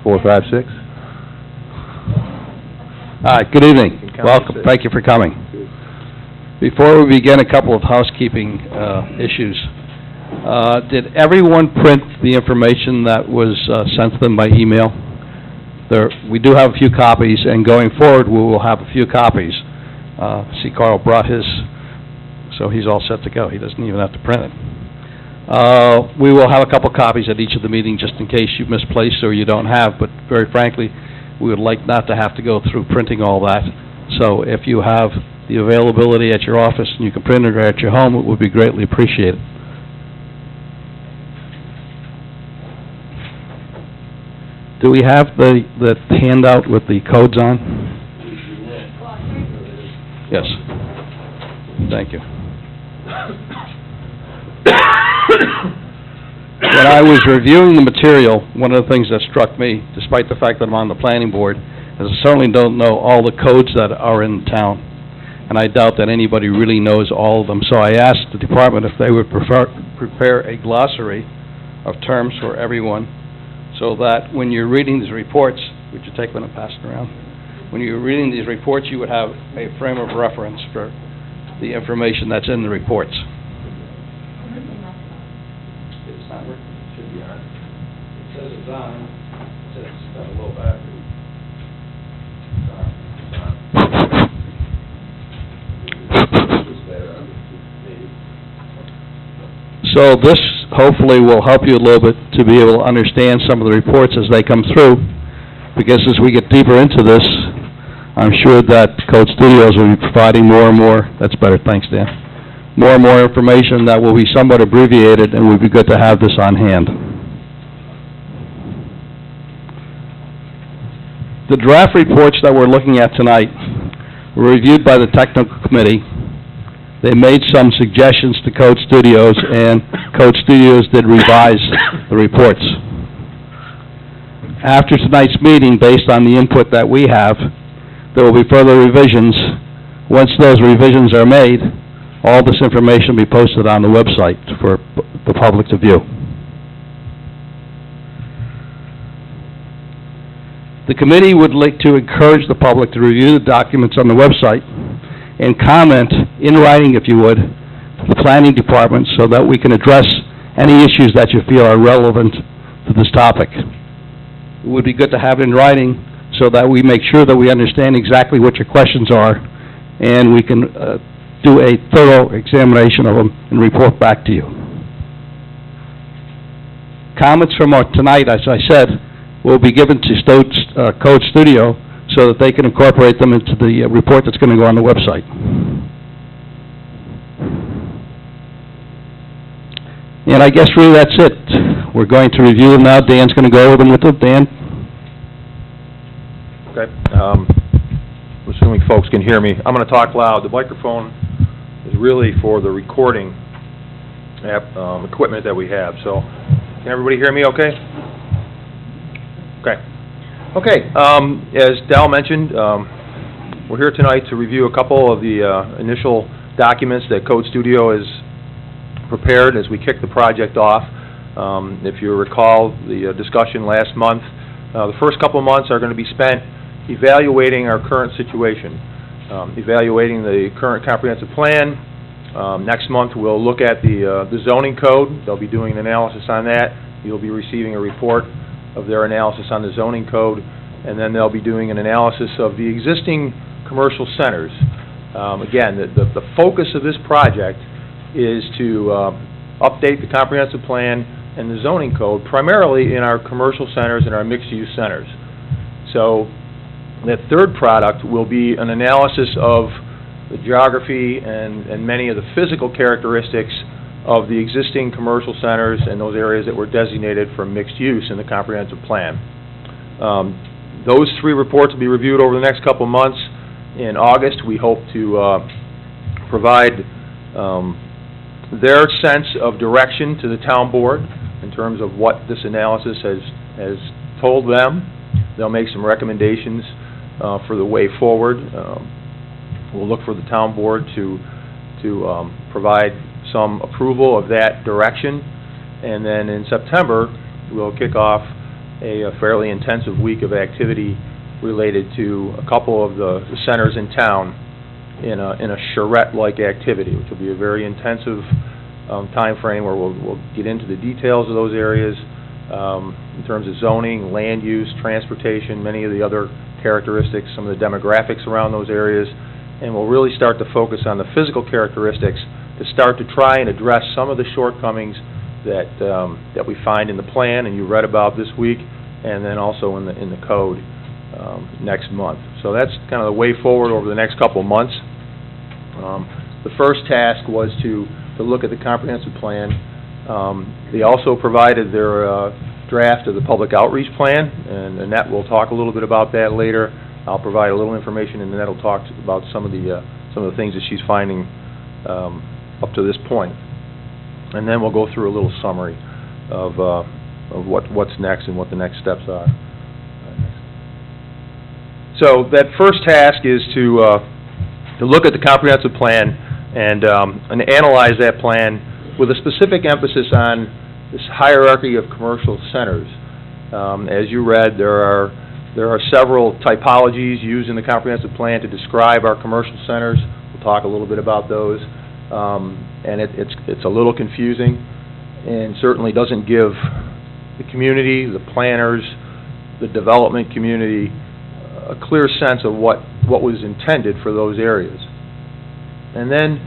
456. Good evening. Welcome. Thank you for coming. Before we begin, a couple of housekeeping issues. Did everyone print the information that was sent to them by email? We do have a few copies, and going forward, we will have a few copies. See, Carl brought his, so he's all set to go. He doesn't even have to print it. We will have a couple copies at each of the meetings just in case you misplaced or you don't have, but very frankly, we would like not to have to go through printing all that. So if you have the availability at your office and you can print it or at your home, it would be greatly appreciated. Do we have the handout with the codes on? Yes. Thank you. When I was reviewing the material, one of the things that struck me, despite the fact that I'm on the planning board, is I certainly don't know all the codes that are in town, and I doubt that anybody really knows all of them. So I asked the department if they would prepare a glossary of terms for everyone, so that when you're reading these reports, would you take one and pass it around? When you're reading these reports, you would have a frame of reference for the information that's in the reports. It's not working. It should be on. It says it's on. It says it's got a low battery. So this hopefully will help you a little bit to be able to understand some of the reports as they come through, because as we get deeper into this, I'm sure that Code Studios will be providing more and more, that's better, thanks Dan, more and more information that will be somewhat abbreviated, and would be good to have this on hand. The draft reports that we're looking at tonight were reviewed by the technical committee. They made some suggestions to Code Studios, and Code Studios did revise the reports. After tonight's meeting, based on the input that we have, there will be further revisions. Once those revisions are made, all this information will be posted on the website for the public to view. The committee would like to encourage the public to review the documents on the website and comment in writing, if you would, to the planning department so that we can address any issues that you feel are relevant to this topic. It would be good to have it in writing so that we make sure that we understand exactly what your questions are, and we can do a thorough examination of them and report back to you. Comments from tonight, as I said, will be given to Code Studio so that they can incorporate them into the report that's going to go on the website. And I guess really that's it. We're going to review them now. Dan's going to go over them with them. Dan? Okay. Assuming folks can hear me, I'm going to talk loud. The microphone is really for the recording equipment that we have. So, can everybody hear me okay? Okay. Okay, as Dal mentioned, we're here tonight to review a couple of the initial documents that Code Studio has prepared as we kick the project off. If you recall the discussion last month, the first couple of months are going to be spent evaluating our current situation, evaluating the current comprehensive plan. Next month we'll look at the zoning code. They'll be doing an analysis on that. You'll be receiving a report of their analysis on the zoning code, and then they'll be doing an analysis of the existing commercial centers. Again, the focus of this project is to update the comprehensive plan and the zoning code, primarily in our commercial centers and our mixed-use centers. So that third product will be an analysis of the geography and many of the physical characteristics of the existing commercial centers and those areas that were designated for mixed use in the comprehensive plan. Those three reports will be reviewed over the next couple of months. In August, we hope to provide their sense of direction to the town board in terms of what this analysis has told them. They'll make some recommendations for the way forward. We'll look for the town board to provide some approval of that direction, and then in September we'll kick off a fairly intensive week of activity related to a couple of the centers in town in a charrette-like activity, which will be a very intensive time frame where we'll get into the details of those areas in terms of zoning, land use, transportation, many of the other characteristics, some of the demographics around those areas, and we'll really start to focus on the physical characteristics to start to try and address some of the shortcomings that we find in the plan and you read about this week, and then also in the code next month. So that's kind of the way forward over the next couple of months. The first task was to look at the comprehensive plan. They also provided their draft of the public outreach plan, and Annette will talk a little bit about that later. I'll provide a little information, and Annette will talk about some of the things that she's finding up to this point. And then we'll go through a little summary of what's next and what the next steps are. So that first task is to look at the comprehensive plan and analyze that plan with a specific emphasis on this hierarchy of commercial centers. As you read, there are several typologies used in the comprehensive plan to describe our commercial centers. We'll talk a little bit about those. And it's a little confusing and certainly doesn't give the community, the planners, the development community a clear sense of what was intended for those areas. And then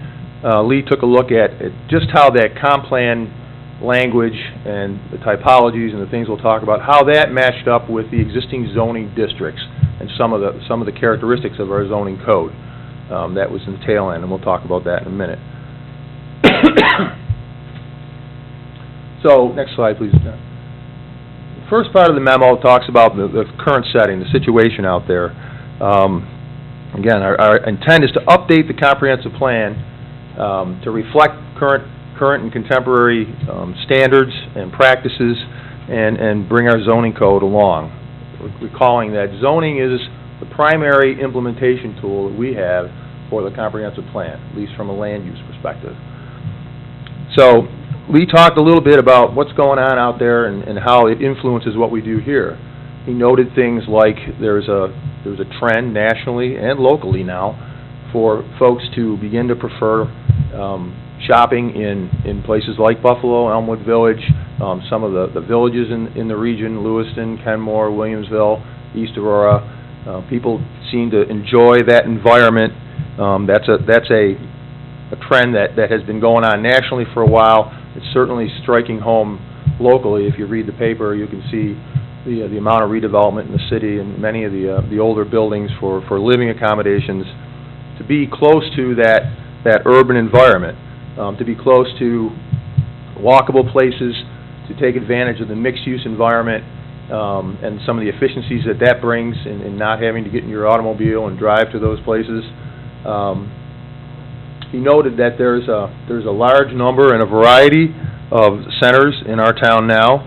Lee took a look at just how that comp plan language and the typologies and the things we'll talk about, how that matched up with the existing zoning districts and some of the characteristics of our zoning code. That was in the tail end, and we'll talk about that in a minute. So, next slide, please. The first part of the memo talks about the current setting, the situation out there. Again, our intent is to update the comprehensive plan to reflect current and contemporary standards and practices and bring our zoning code along. Recalling that zoning is the primary implementation tool that we have for the comprehensive plan, at least from a land use perspective. So Lee talked a little bit about what's going on out there and how it influences what we do here. He noted things like there's a trend nationally and locally now for folks to begin to prefer shopping in places like Buffalo, Elmwood Village, some of the villages in the region, Lewiston, Kenmore, Williamsville, East Aurora. People seem to enjoy that environment. That's a trend that has been going on nationally for a while. It's certainly striking home locally. If you read the paper, you can see the amount of redevelopment in the city and many of the older buildings for living accommodations to be close to that urban environment, to be close to walkable places, to take advantage of the mixed-use environment and some of the efficiencies that brings in not having to get in your automobile and drive to those places. He noted that there's a large number and a variety of centers in our town now,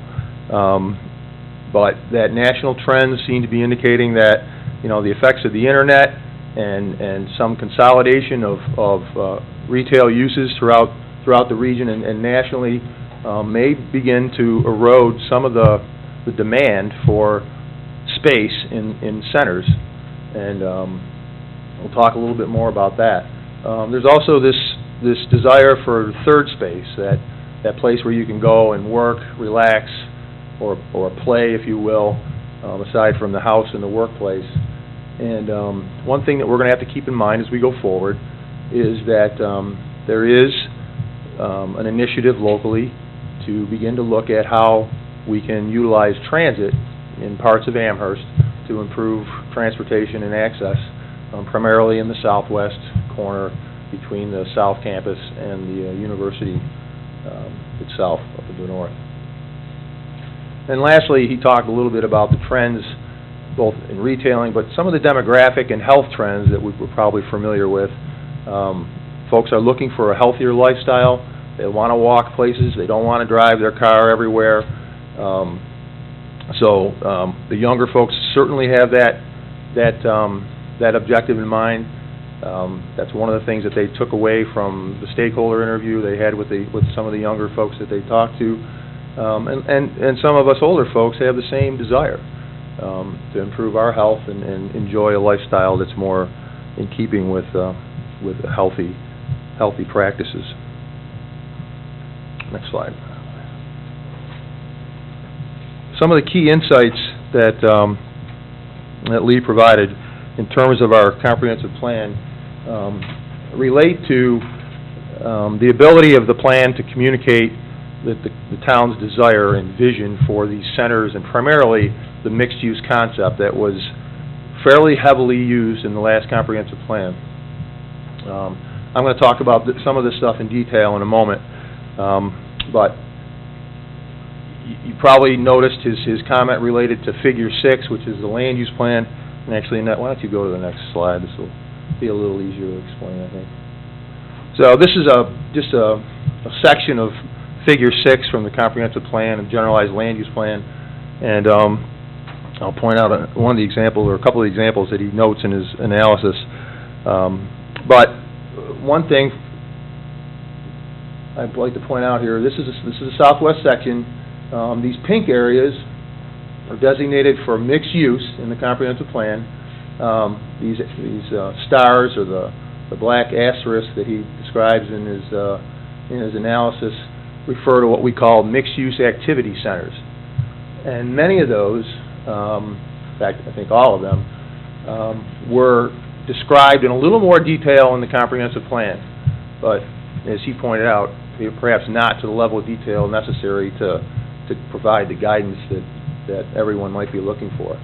but that national trends seem to be indicating that the effects of the internet and some consolidation of retail uses throughout the region and nationally may begin to erode some of the demand for space in centers, and we'll talk a little bit more about that. There's also this desire for third space, that place where you can go and work, relax, or play, if you will, aside from the house and the workplace. And one thing that we're going to have to keep in mind as we go forward is that there is an initiative locally to begin to look at how we can utilize transit in parts of Amherst to improve transportation and access, primarily in the southwest corner between the South Campus and the university itself up in the north. And lastly, he talked a little bit about the trends both in retailing, but some of the demographic and health trends that we're probably familiar with. Folks are looking for a healthier lifestyle. They want to walk places. They don't want to drive their car everywhere. So the younger folks certainly have that objective in mind. That's one of the things that they took away from the stakeholder interview they had with some of the younger folks that they talked to. And some of us older folks have the same desire, to improve our health and enjoy a lifestyle that's more in keeping with healthy practices. Next slide. Some of the key insights that Lee provided in terms of our comprehensive plan relate to the ability of the plan to communicate the town's desire and vision for these centers, and primarily the mixed-use concept that was fairly heavily used in the last comprehensive plan. I'm going to talk about some of this stuff in detail in a moment, but you probably noticed his comment related to Figure 6, which is the land use plan. And actually, Annette, why don't you go to the next slide? This will be a little easier to explain, I think. So this is just a section of Figure 6 from the comprehensive plan and generalized land use plan. And I'll point out one of the examples, or a couple of examples that he notes in his analysis. But one thing I'd like to point out here, this is a southwest section. These pink areas are designated for mixed use in the comprehensive plan. These stars, or the black asterisk that he describes in his analysis, refer to what we call mixed use activity centers. And many of those, in fact, I think all of them, were described in a little more detail in the comprehensive plan. But as he pointed out, perhaps not to the level of detail necessary to provide the guidance that everyone might be looking for.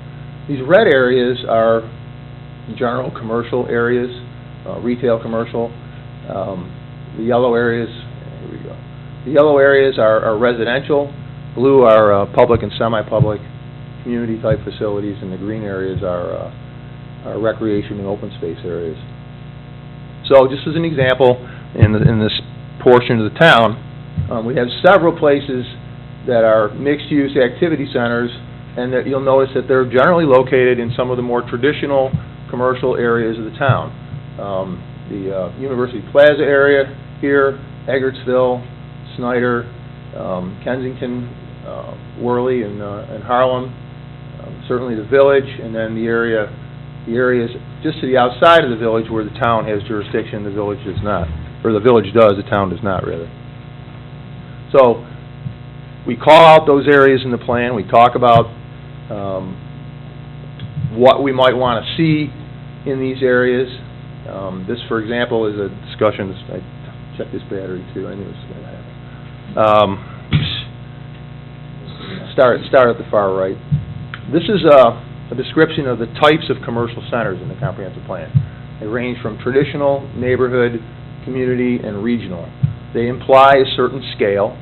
These red areas are general commercial areas, retail commercial. The yellow areas, here we go. The yellow areas are residential. Blue are public and semi-public community type facilities, and the green areas are recreation and open space areas. So just as an example, in this portion of the town, we have several places that are mixed-use activity centers, and that you'll notice that they're generally located in some of the more traditional commercial areas of the town. The University Plaza area here, Eggertsville, Snyder, Kensington, Worley, and Harlem, certainly the Village, and then the areas just to the outside of the Village where the town has jurisdiction, the Village does not. Or the Village does, the town does not, really. So we call out those areas in the plan. We talk about what we might want to see in these areas. This, for example, is a discussion. I checked this battery, too. I knew this was going to happen. Start at the far right. This is a description of the types of commercial centers in the comprehensive plan. They range from traditional, neighborhood, community, and regional. They imply a certain scale.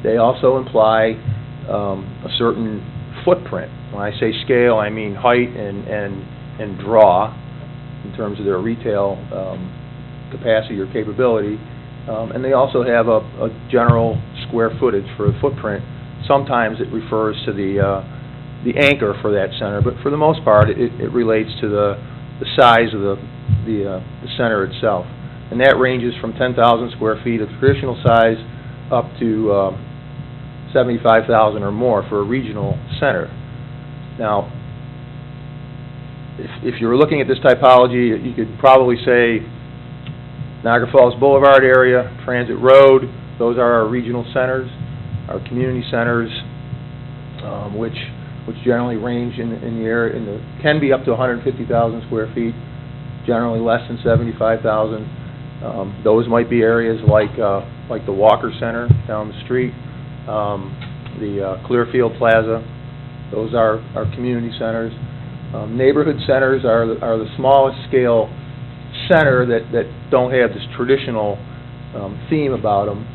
They also imply a certain footprint. When I say scale, I mean height and draw in terms of their retail capacity or capability. And they also have a general square footage for a footprint. Sometimes it refers to the anchor for that center, but for the most part, it relates to the size of the center itself. And that ranges from 10,000 square feet of traditional size up to 75,000 or more for a regional center. Now, if you're looking at this typology, you could probably say Niagara Falls Boulevard area, Transit Road, those are our regional centers. Our community centers, which generally range in the area, can be up to 150,000 square feet, generally less than 75,000. Those might be areas like the Walker Center down the street, the Clearfield Plaza. Those are our community centers. Neighborhood centers are the smallest scale center that don't have this traditional theme about them.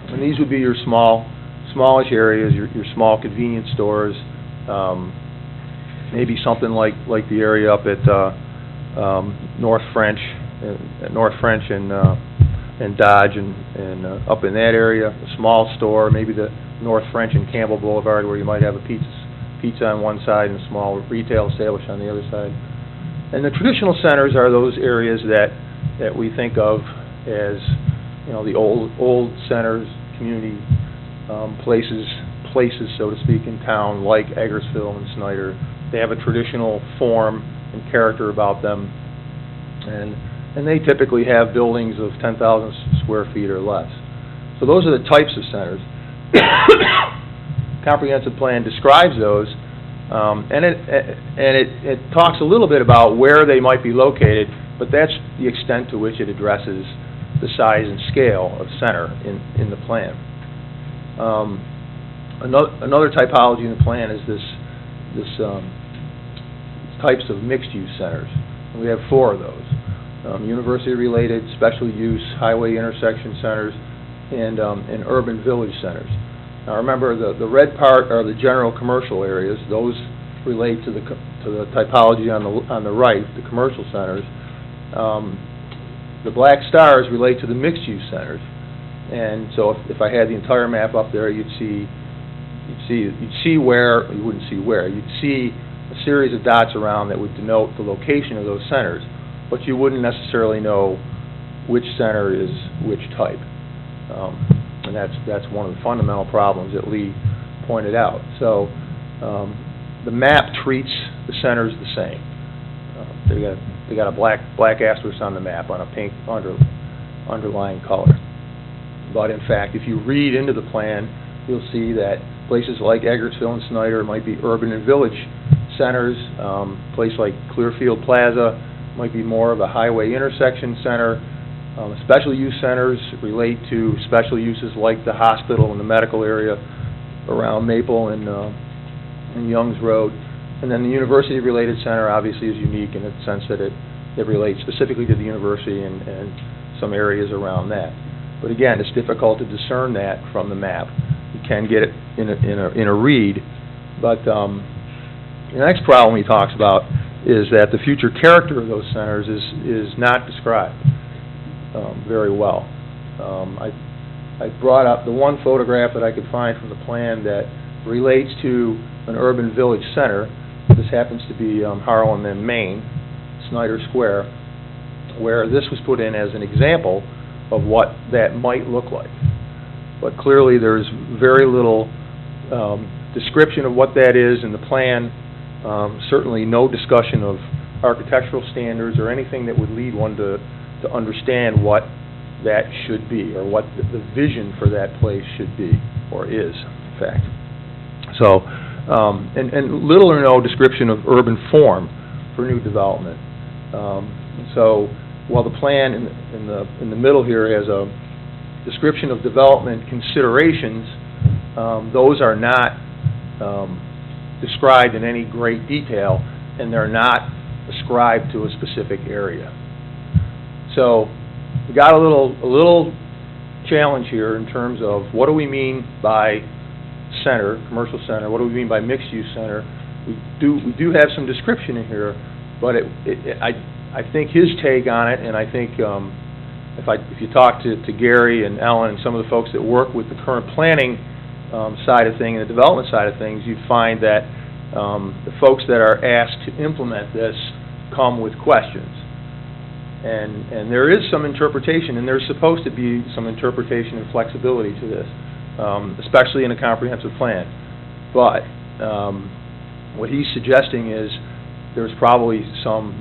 And these would be your smallish areas, your small convenience stores, maybe something like the area up at North French and Dodge and up in that area, a small store, maybe the North French and Campbell Boulevard, where you might have a pizza on one side and a small retail establishment on the other side. And the traditional centers are those areas that we think of as, the old centers, community places, so to speak, in town, like Eggersville and Snyder. They have a traditional form and character about them, and they typically have buildings of 10,000 square feet or less. So those are the types of centers. Comprehensive plan describes those, and it talks a little bit about where they might be located, but that's the extent to which it addresses the size and scale of center in the plan. Another typology in the plan is this types of mixed-use centers. And we have 4 of those: university-related, special use, highway intersection centers, and urban village centers. Now remember, the red part are the general commercial areas. Those relate to the typology on the right, the commercial centers. The black stars relate to the mixed-use centers. And so if I had the entire map up there, you'd see where, you wouldn't see where, you'd see a series of dots around that would denote the location of those centers, but you wouldn't necessarily know which center is which type. And that's one of the fundamental problems that Lee pointed out. So the map treats the centers the same. They got a black asterisk on the map on a pink underlying color. But in fact, if you read into the plan, you'll see that places like Eggersville and Snyder might be urban and village centers. A place like Clearfield Plaza might be more of a highway intersection center. Special use centers relate to special uses like the hospital and the medical area around Maple and Youngs Road. And then the university-related center obviously is unique in the sense that it relates specifically to the university and some areas around that. But again, it's difficult to discern that from the map. You can get it in a read, but the next problem he talks about is that the future character of those centers is not described very well. I brought up the one photograph that I could find from the plan that relates to an urban village center. This happens to be Harlem and Maine, Snyder Square, where this was put in as an example of what that might look like. But clearly there's very little description of what that is in the plan, certainly no discussion of architectural standards or anything that would lead one to understand what that should be, or what the vision for that place should be, or is, in fact. So, and little or no description of urban form for new development. So, while the plan in the middle here has a description of development considerations, those are not described in any great detail, and they're not ascribed to a specific area. So we got a little challenge here in terms of what do we mean by center, commercial center, what do we mean by mixed-use center. We do have some description in here, but I think his take on it, and I think if you talk to Gary and Ellen and some of the folks that work with the current planning side of things and the development side of things, you'd find that the folks that are asked to implement this come with questions. And there is some interpretation, and there's supposed to be some interpretation and flexibility to this, especially in a comprehensive plan. But what he's suggesting is there's probably some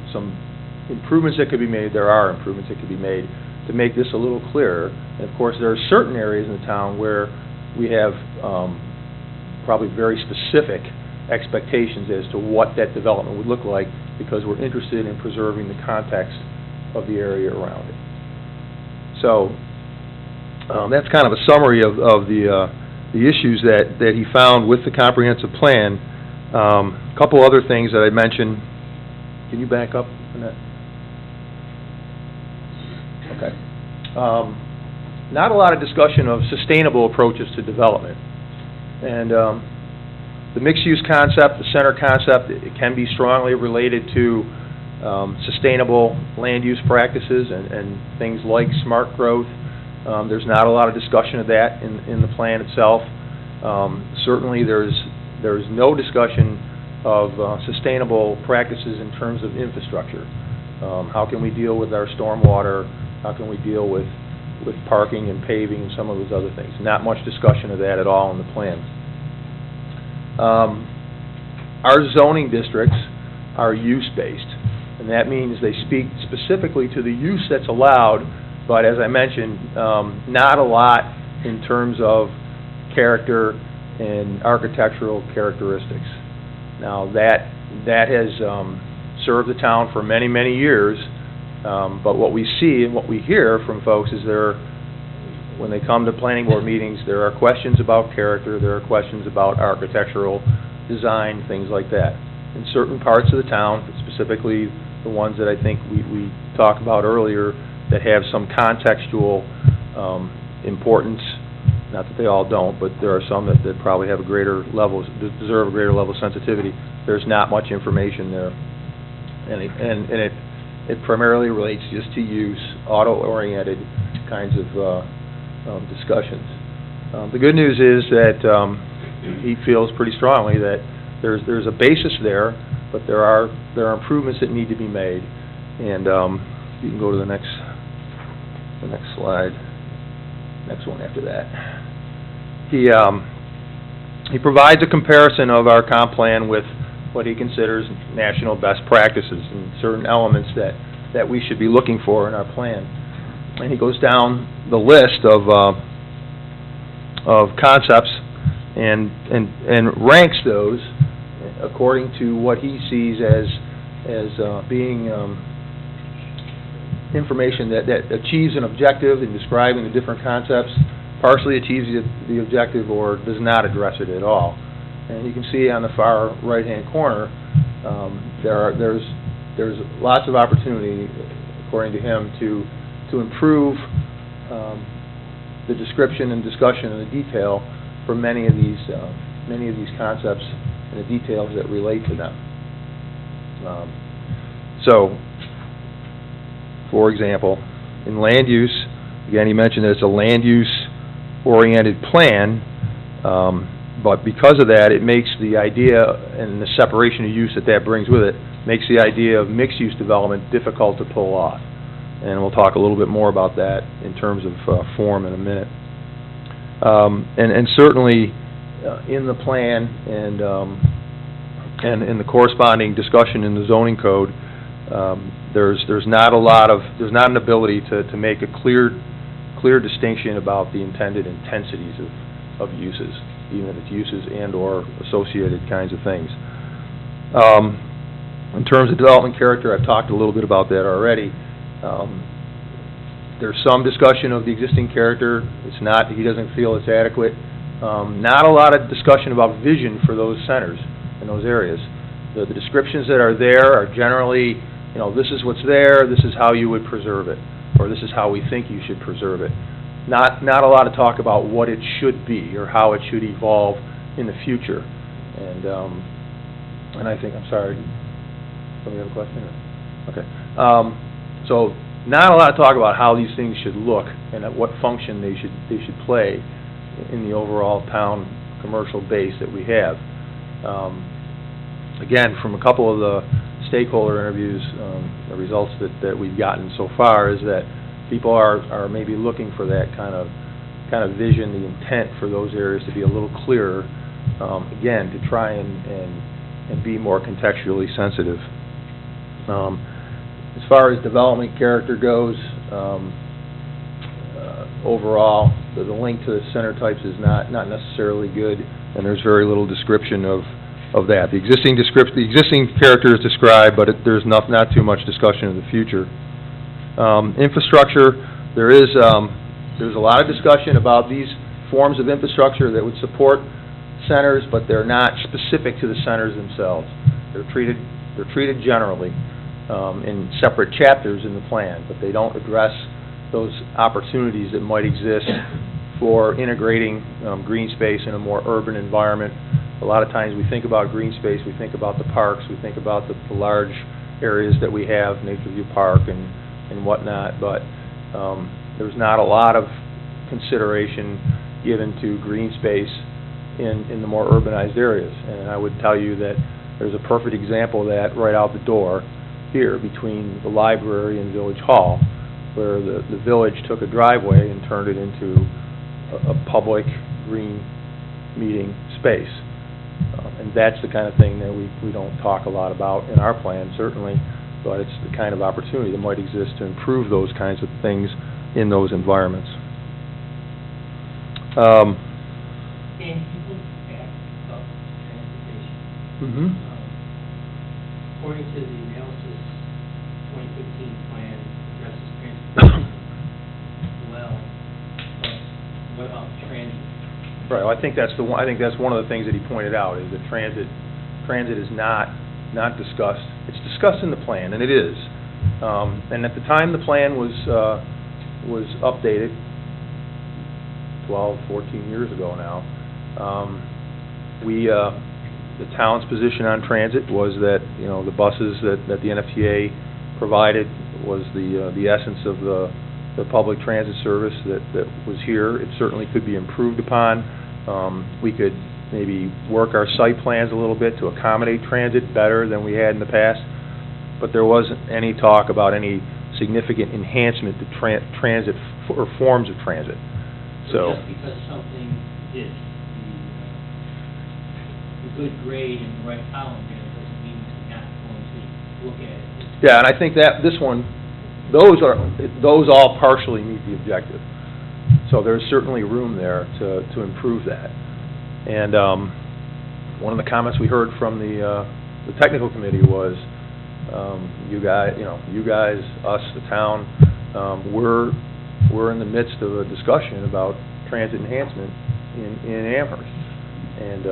improvements that could be made. There are improvements that could be made to make this a little clearer. And of course, there are certain areas in the town where we have probably very specific expectations as to what that development would look like, because we're interested in preserving the context of the area around it. So that's kind of a summary of the issues that he found with the comprehensive plan. A couple other things that I mentioned. Can you back up on that? Okay. Not a lot of discussion of sustainable approaches to development. And the mixed-use concept, the center concept, it can be strongly related to sustainable land use practices and things like smart growth. There's not a lot of discussion of that in the plan itself. Certainly there's no discussion of sustainable practices in terms of infrastructure. How can we deal with our stormwater? How can we deal with with parking and paving and some of those other things. Not much discussion of that at all in the plan. Our zoning districts are use-based, and that means they speak specifically to the use that's allowed, but as I mentioned, not a lot in terms of character and architectural characteristics. Now, that has served the town for many, many years, but what we see and what we hear from folks is when they come to planning board meetings, there are questions about character, there are questions about architectural design, things like that. In certain parts of the town, specifically the ones that I think we talked about earlier, that have some contextual importance, not that they all don't, but there are some that probably have a greater level, deserve a greater level of sensitivity. There's not much information there. And it primarily relates just to use, auto-oriented kinds of discussions. The good news is that he feels pretty strongly that there's a basis there, but there are improvements that need to be made. And you can go to the next slide, next one after that. He provides a comparison of our comp plan with what he considers national best practices and certain elements that we should be looking for in our plan. And he goes down the list of concepts and ranks those according to what he sees as being information that achieves an objective in describing the different concepts, partially achieves the objective, or does not address it at all. And you can see on the far right-hand corner, there's lots of opportunity, according to him, to improve the description and discussion and the detail for many of these concepts and the details that relate to them. So, for example, in land use, again, he mentioned that it's a land use-oriented plan, but because of that, it makes the idea and the separation of use that brings with it, makes the idea of mixed-use development difficult to pull off. And we'll talk a little bit more about that in terms of form in a minute. And certainly in the plan and in the corresponding discussion in the zoning code, there's not an ability to make a clear distinction about the intended intensities of uses, even if it's uses and or associated kinds of things. In terms of development character, I've talked a little bit about that already. There's some discussion of the existing character. He doesn't feel it's adequate. Not a lot of discussion about vision for those centers in those areas. The descriptions that are there are generally, this is what's there, this is how you would preserve it, or this is how we think you should preserve it. Not a lot of talk about what it should be or how it should evolve in the future. And I think, I'm sorry, somebody have a question? Okay. So not a lot of talk about how these things should look and at what function they should play in the overall town commercial base that we have. Again, from a couple of the stakeholder interviews, the results that we've gotten so far is that people are maybe looking for that kind of vision, the intent for those areas to be a little clearer, again, to try and be more contextually sensitive. As far as development character goes, overall, the link to the center types is not necessarily good, and there's very little description of that. The existing character is described, but there's not too much discussion of the future. Infrastructure, there's a lot of discussion about these forms of infrastructure that would support centers, but they're not specific to the centers themselves. They're treated generally in separate chapters in the plan, but they don't address those opportunities that might exist for integrating green space in a more urban environment. A lot of times we think about green space, we think about the parks, we think about the large areas that we have, Nature View Park and whatnot, but there's not a lot of consideration given to green space in the more urbanized areas. And I would tell you that there's a perfect example of that right out the door here between the library and Village Hall. where the village took a driveway and turned it into a public green meeting space. And that's the kind of thing that we don't talk a lot about in our plan, certainly, but it's the kind of opportunity that might exist to improve those kinds of things in those environments. And people ask about transportation. Mm-hmm. According to the analysis, 2015 plan addresses transportation well, but what about transit? Right, well, I think that's one of the things that he pointed out, is that transit is not discussed. It's discussed in the plan, and it is. And at the time the plan was updated, 12, 14 years ago now, the town's position on transit was that, you know, the buses that the NFTA provided was the essence of the public transit service that was here. It certainly could be improved upon. We could maybe work our site plans a little bit to accommodate transit better than we had in the past, but there wasn't any talk about any significant enhancement to transit or forms of transit. So just because something is the good grade in the right column here doesn't mean we're not going to look at it. yeah, and I think that this one, those all partially meet the objective. So there's certainly room there to improve that. And one of the comments we heard from the technical committee was, you guys, us, the town, we're in the midst of a discussion about transit enhancement in Amherst. And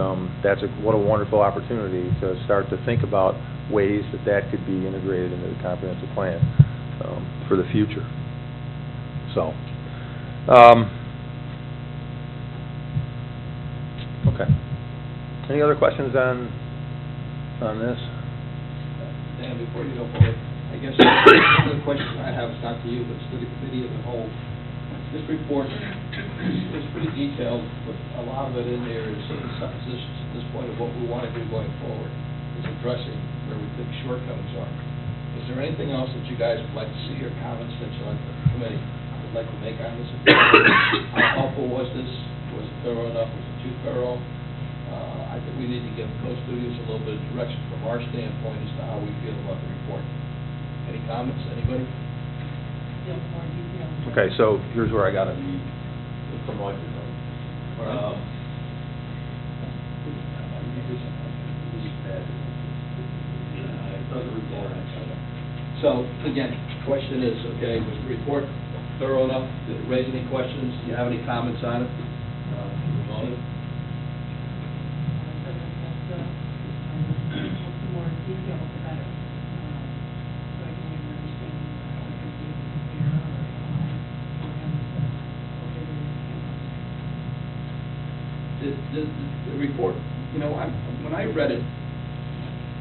what a wonderful opportunity to start to think about ways that could be integrated into the comprehensive plan for the future. So, okay. Any other questions on this? Dan, before you go forward, I guess one of the questions I have is not to you, but to the committee as a whole. This report is pretty detailed, but a lot of it in there is suppositions at this point of what we want to do going forward. It's addressing where we think shortcomings are. Is there anything else that you guys would like to see or comments that you like the committee would like to make on this? How helpful was this? Was it thorough enough? Was it too thorough? I think we need to give Coast Studios a little bit of direction from our standpoint as to how we feel about the report. Any comments, anybody? Okay, so here's where I got it. So, again, question is, okay, was the report thorough enough? Did it raise any questions? Do you have any comments on it? Ramona? More detail, the better. So I can understand what you're doing here or The report, you know, when I read it,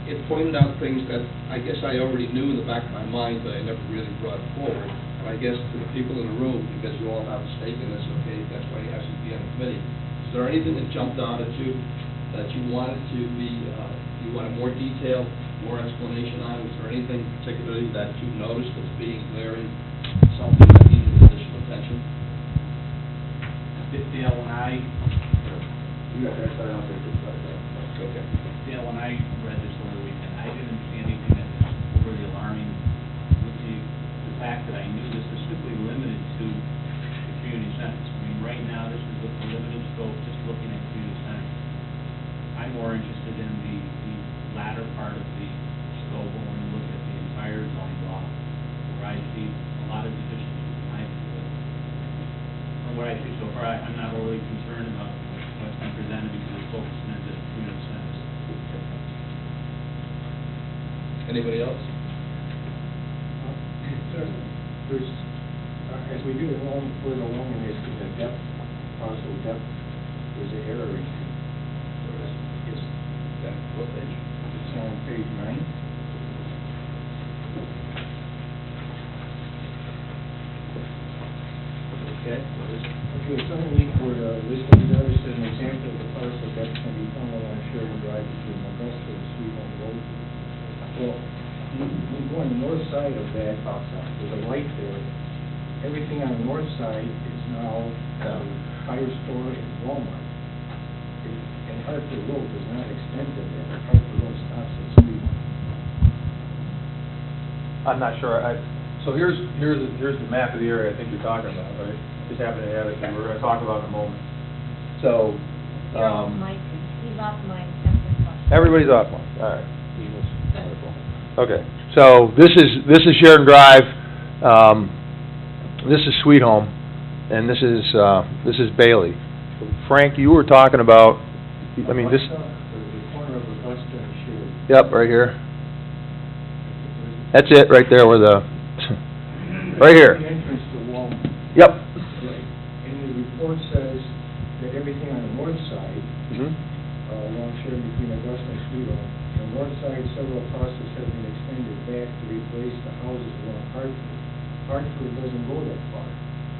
it pointed out things that I guess I already knew in the back of my mind, but I never really brought forward. And I guess to the people in the room, because you all have a stake in this, okay, that's why you have to be on the committee. Is there anything that jumped out at you that you wanted to be, you wanted more detail, more explanation on? Was there anything particularly that you noticed as being glaring, something that needed additional attention? Dale, when I Okay. Dale, when I read this over the weekend, I didn't see anything that was overly alarming with the fact that I knew this was strictly limited to the community centers. I mean, right now, this is a limited scope, just looking at community centers. I'm more interested in the latter part of the scope when we look at the entire zoning block, where I see a lot of deficiencies in my view. From what I see so far, I'm not overly concerned about what's been presented because it's focusing on just community centers. Anybody else? There's, as we do along, further along in this, in the depth, parcel depth, there's an error in it. Is That, what page? it's on page 9. Okay, what is it? Okay, it's underneath where listing notice an example of the parcel depth can be found along Sherwood Drive between Augusta and Sweet Home Road. Well, when you go on the north side of that, there's a light there everything on the north side is now Fire Store and Walmart. And Hartford Road does not extend to that. Hartford Road stops at Sweet. I'm not sure, so here's the map of the area I think you're talking about, right? Just happen to have it, and we're gonna talk about it in a moment. So, You're off mic. He's off mic. That's the question. everybody's offline, all right. Wonderful. Okay, so this is Sheridan Drive, this is Sweet Home, and this is Bailey. Frank, you were talking about, I mean, this, The corner of Augusta and Sheridan. yep, right here. That's it, right there where the, right here. The entrance to Walmart. Yep. And the report says that everything on the north side, along Sheridan between Augusta and Sweet Home, on the north side, several processes have been extended back to replace the houses along Hartford. Hartford doesn't go that far.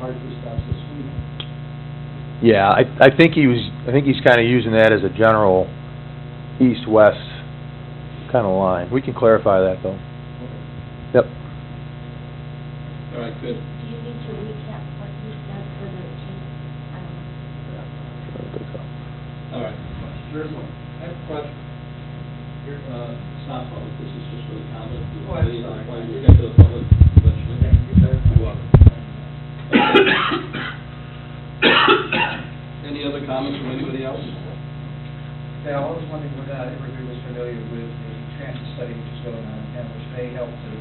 Hartford stops at Sweet Home. Yeah, I think he's kind of using that as a general east-west kind of line. We can clarify that, though. Yep. All right, good. Do you need to recap what you said for the chief? I don't know. All right. Here's one. I have a question. Here, it's not public, this is just for the comment. Oh, I'm sorry. Why you get to the public eventually. Thank you, sir. You're welcome. Any other comments from anybody else? Yeah, I was wondering whether everybody was familiar with the transit study which is going on in Amherst. May help to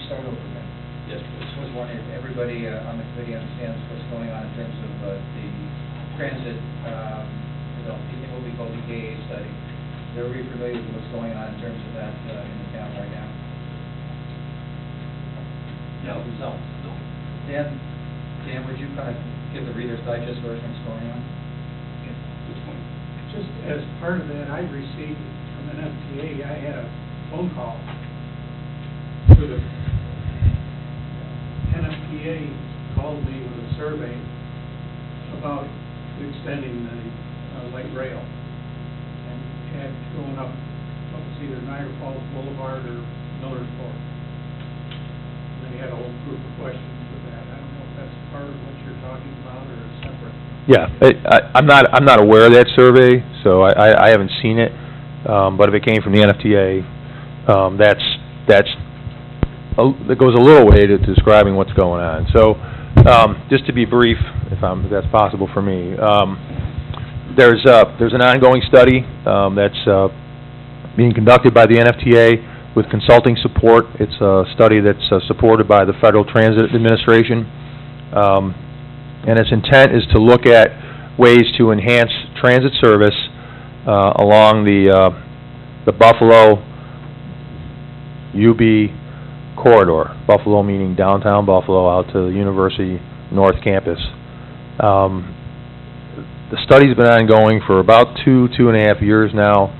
start over again. Yes, I please. was wondering if everybody on the committee understands what's going on in terms of the transit, it will be called the GAA study. They're really familiar with what's going on in terms of that in the town right now. No results, no. Dan, would you kind of give the Reader's Digest version of what's going on? Which one? Just as part of that, I received from an FTA, I had a phone call. The NFPA called me with a survey about extending the light rail and had going up, it was either Niagara Falls Boulevard or Millersburg. They had a whole group of questions with that. I don't know if that's part of what you're talking about or separate. Yeah, I'm not aware of that survey, so I haven't seen it. But if it came from the NFTA, that goes a little way to describing what's going on. So, just to be brief, if that's possible for me, there's an ongoing study that's being conducted by the NFTA with consulting support. It's a study that's supported by the Federal Transit Administration, and its intent is to look at ways to enhance transit service along the Buffalo UB corridor, Buffalo meaning downtown Buffalo out to the University North Campus. The study's been ongoing for about 2.5 years now.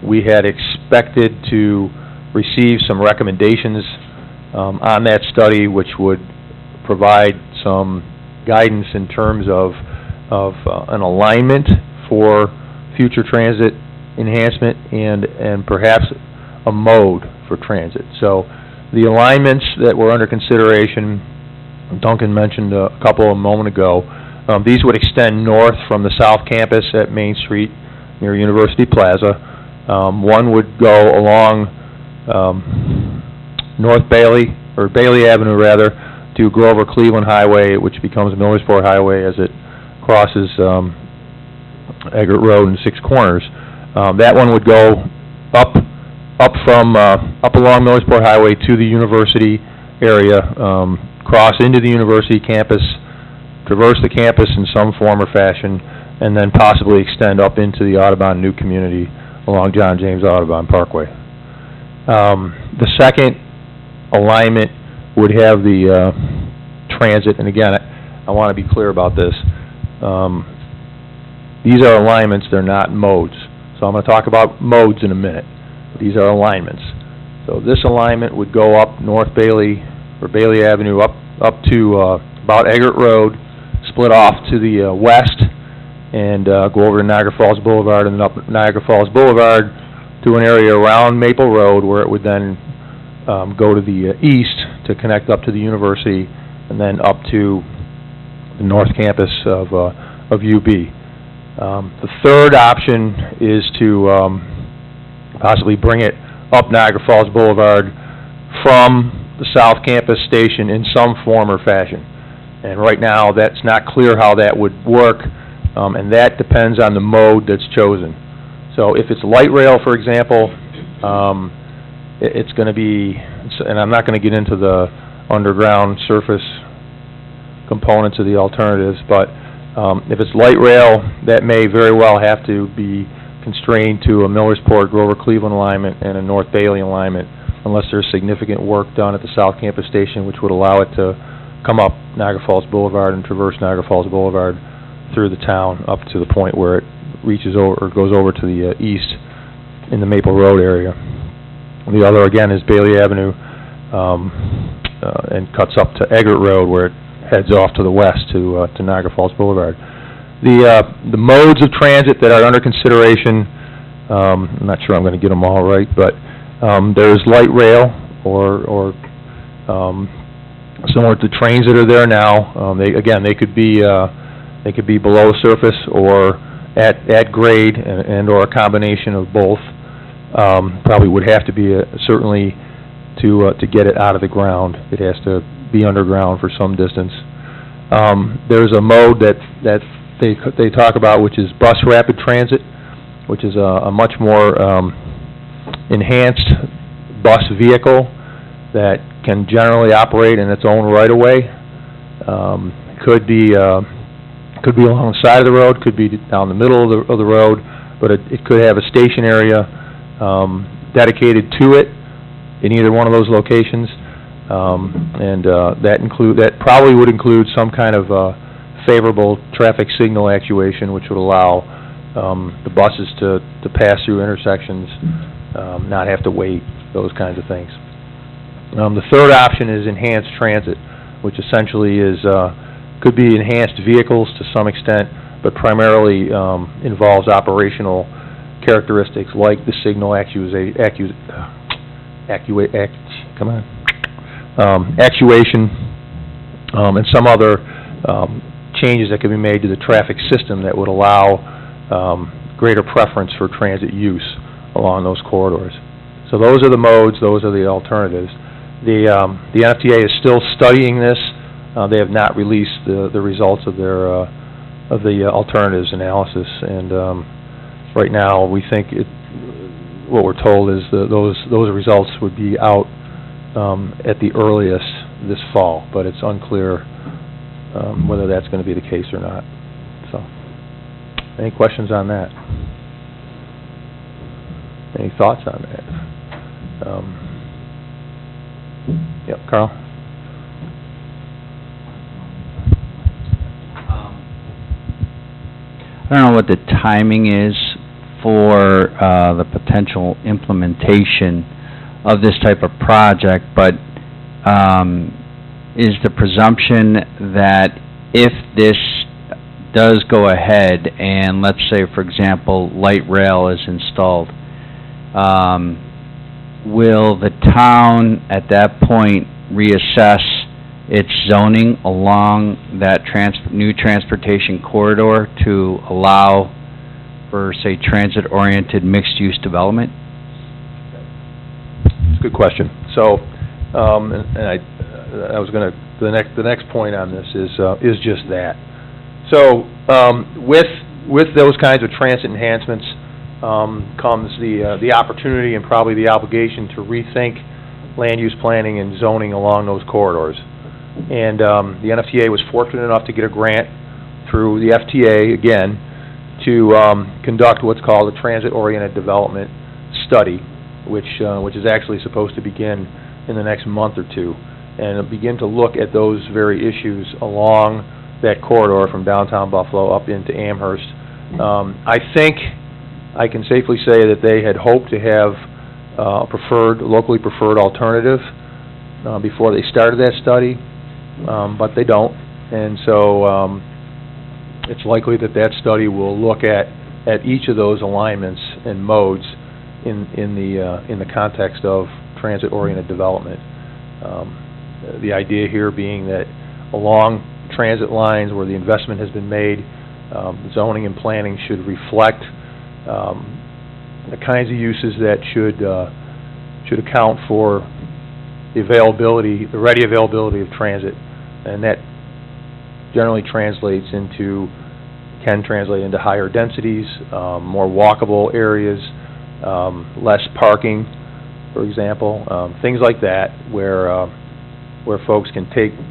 We had expected to receive some recommendations on that study, which would provide some guidance in terms of an alignment for future transit enhancement and perhaps a mode for transit. So the alignments that were under consideration, Duncan mentioned a couple a moment ago, these would extend north from the South Campus at Main Street near University Plaza. One would go along North Bailey, or Bailey Avenue rather, to Grover Cleveland Highway, which becomes Millersport Highway as it crosses Eggert Road and Six Corners. That one would go up along Millersport Highway to the university area, cross into the university campus, traverse the campus in some form or fashion, and then possibly extend up into the Audubon New Community along John James Audubon Parkway. The second alignment would have the transit, and again, I want to be clear about this. These are alignments, they're not modes. So I'm going to talk about modes in a minute. These are alignments. So this alignment would go up North Bailey, or Bailey Avenue, up to about Eggert Road, split off to the west, and go over to Niagara Falls Boulevard, and then up Niagara Falls Boulevard to an area around Maple Road, where it would then go to the east to connect up to the university and then up to the north campus of UB. The third option is to possibly bring it up Niagara Falls Boulevard from the South Campus station in some form or fashion. And right now, that's not clear how that would work, and that depends on the mode that's chosen. So if it's light rail, for example, it's going to be, and I'm not going to get into the underground surface components of the alternatives, but if it's light rail, that may very well have to be constrained to a Millersport Grover Cleveland alignment and a North Bailey alignment, unless there's significant work done at the South Campus station, which would allow it to come up Niagara Falls Boulevard and traverse Niagara Falls Boulevard through the town up to the point where it reaches over or goes over to the east in the Maple Road area. The other, again, is Bailey Avenue and cuts up to Eggert Road, where it heads off to the west to Niagara Falls Boulevard. The modes of transit that are under consideration, I'm not sure I'm going to get them all right, but there's light rail or similar to trains that are there now. They could be below the surface or at grade and or a combination of both. Probably would have to be certainly to get it out of the ground. It has to be underground for some distance. There's a mode that they talk about, which is bus rapid transit, which is a much more enhanced bus vehicle that can generally operate in its own right of way. Could be along the side of the road, could be down the middle of the road, but it could have a station area dedicated to it in either one of those locations, and that probably would include some kind of favorable traffic signal actuation, which would allow the buses to pass through intersections, not have to wait, those kinds of things. The third option is enhanced transit, which essentially is could be enhanced vehicles to some extent, but primarily involves operational characteristics like the signal actuation and some other changes that can be made to the traffic system that would allow greater preference for transit use along those corridors. So those are the modes, those are the alternatives. The NFTA is still studying this. They have not released the results of the alternatives analysis, and right now we think what we're told is those results would be out at the earliest this fall, but it's unclear whether that's going to be the case or not. So, any questions on that? Any thoughts on that? Yep, Carl? I don't know what the timing is for the potential implementation of this type of project, but is the presumption that if this does go ahead and, let's say, for example, light rail is installed, will the town at that point reassess its zoning along that new transportation corridor to allow for, say, transit-oriented mixed-use development? It's a good question. So, and I was going to, the next point on this is just that. So, with those kinds of transit enhancements comes the opportunity and probably the obligation to rethink land use planning and zoning along those corridors. And the NFTA was fortunate enough to get a grant through the FTA, again, to conduct what's called a transit-oriented development study, which is actually supposed to begin in the next month or two, and begin to look at those very issues along that corridor from downtown Buffalo up into Amherst. I think I can safely say that they had hoped to have a locally preferred alternative before they started that study, but they don't, and so it's likely that study will look at each of those alignments and modes in the context of transit-oriented development. The idea here being that along transit lines where the investment has been made, zoning and planning should reflect the kinds of uses that should account for the availability, the ready availability of transit, and that generally can translate into higher densities, more walkable areas, less parking, for example, things like that, where folks can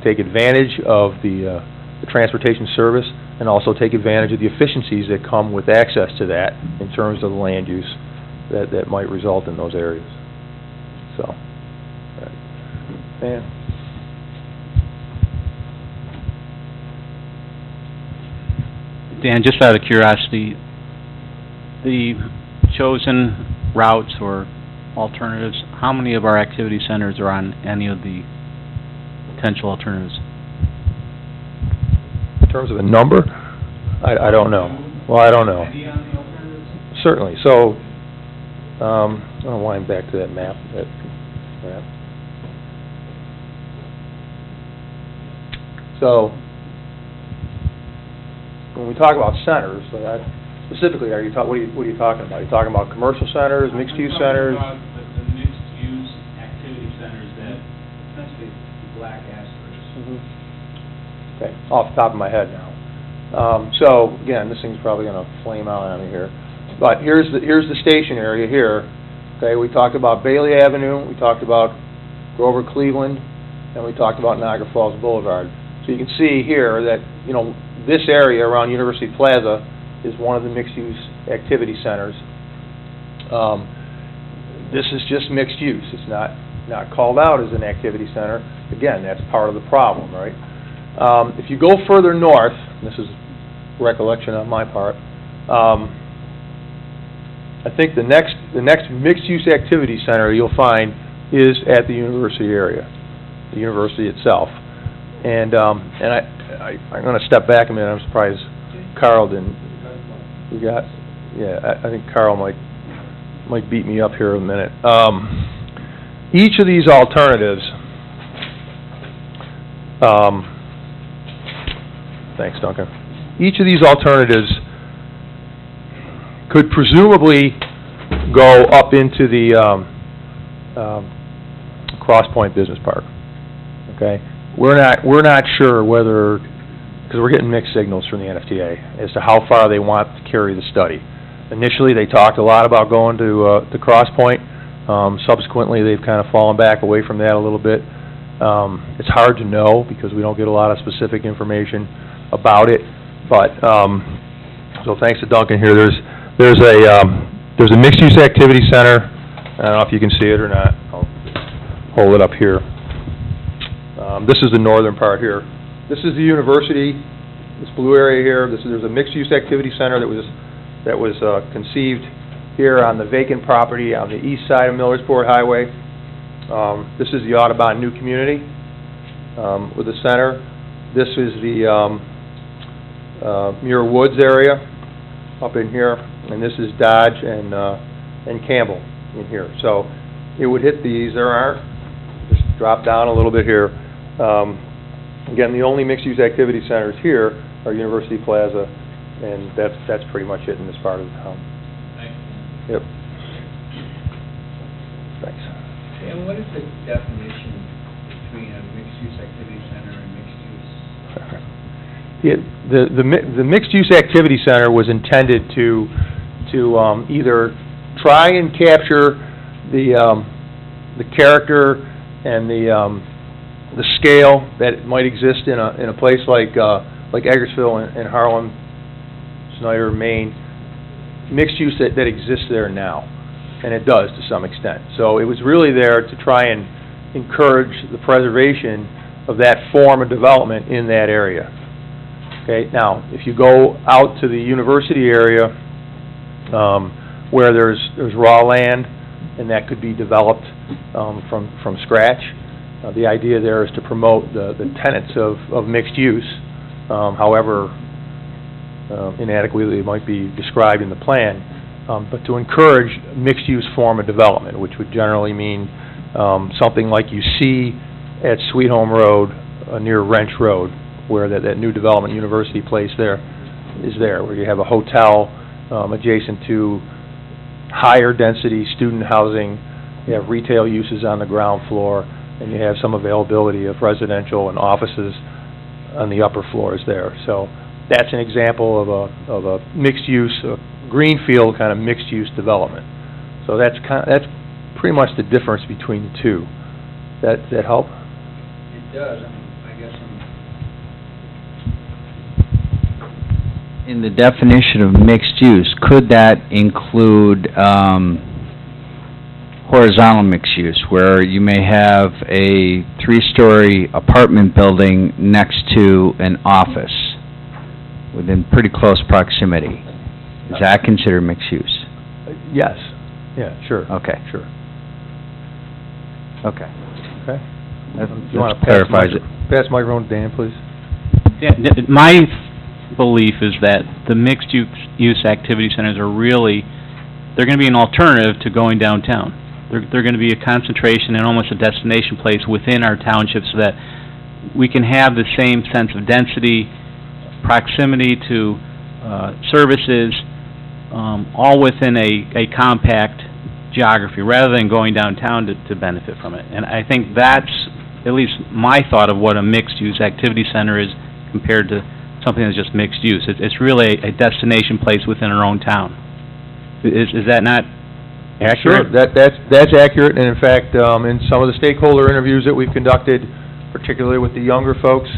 take advantage of the transportation service and also take advantage of the efficiencies that come with access to that in terms of the land use that might result in those areas. So, Dan? Dan, just out of curiosity, the chosen routes or alternatives, how many of our activity centers are on any of the potential alternatives? In terms of a number, I don't know. Well, I don't know. Any on the alternatives? Certainly. So, I'm going to wind back to that map. So, when we talk about centers, specifically, what are you talking about? Are you talking about commercial centers, mixed-use centers? I'm talking about the mixed-use activity centers that essentially black asterisks. Okay, off the top of my head now. So, again, this thing's probably going to flame out on me here. But here's the station area here. Okay, we talked about Bailey Avenue, we talked about Grover Cleveland, and we talked about Niagara Falls Boulevard. So you can see here that, this area around University Plaza is one of the mixed-use activity centers. This is just mixed use. It's not called out as an activity center. Again, that's part of the problem, right? If you go further north, and this is recollection on my part, I think the next mixed-use activity center you'll find is at the university area, the university itself. And I'm going to step back a minute. I'm surprised Carl didn't. I think Carl might beat me up here in a minute. Each of these alternatives, thanks, Duncan. Each of these alternatives could presumably go up into the Cross Point Business Park. Okay, we're not sure whether, because we're getting mixed signals from the NFTA as to how far they want to carry the study. Initially, they talked a lot about going to Cross Point. Subsequently, they've kind of fallen back away from that a little bit. It's hard to know because we don't get a lot of specific information about it. But so thanks to Duncan here. There's a mixed-use activity center. I don't know if you can see it or not. I'll hold it up here. This is the northern part here. This is the university. This blue area here. There's a mixed-use activity center that was conceived here on the vacant property on the east side of Millersport Highway. This is the Audubon New Community with the center. This is the Muir Woods area up in here, and this is Dodge and Campbell in here. So it would hit these. There are, just drop down a little bit here. Again, the only mixed-use activity centers here are University Plaza, and that's pretty much it in this part of the town. Yep. Thanks. And what is the definition between a mixed-use activity center and mixed-use? The mixed-use activity center was intended to either try and capture the character and the scale that might exist in a place like Eggertsville and Harlem, Snyder, Maine, mixed use that exists there now, and it does to some extent. So it was really there to try and encourage the preservation of that form of development in that area. Okay, now if you go out to the university area where there's raw land and that could be developed from scratch, the idea there is to promote the tenets of mixed use, however inadequately it might be described in the plan, but to encourage mixed use form of development, which would generally mean something like you see at Sweet Home Road, near Wrench Road, where that new development, University Place there, is there, where you have a hotel adjacent to higher density student housing, you have retail uses on the ground floor, and you have some availability of residential and offices on the upper floors there. So that's an example of a mixed-use, greenfield kind of mixed-use development. So that's pretty much the difference between the two. Does that help? It does, I guess In the definition of mixed use, could that include horizontal mixed use, where you may have a 3-story apartment building next to an office within pretty close proximity? Is that considered mixed use? Yes. Yeah, sure. Okay. Sure. Okay. Okay. That You want to clarifies it. Pass the microphone to Dan, please. My belief is that the mixed-use activity centers are really, they're going to be an alternative to going downtown. They're going to be a concentration and almost a destination place within our township so that we can have the same sense of density, proximity to services, all within a compact geography, rather than going downtown to benefit from it. And I think that's at least my thought of what a mixed-use activity center is compared to something that's just mixed use. It's really a destination place within our own town. Is that not accurate? Sure, that's accurate, and in fact, in some of the stakeholder interviews that we've conducted, particularly with the younger folks,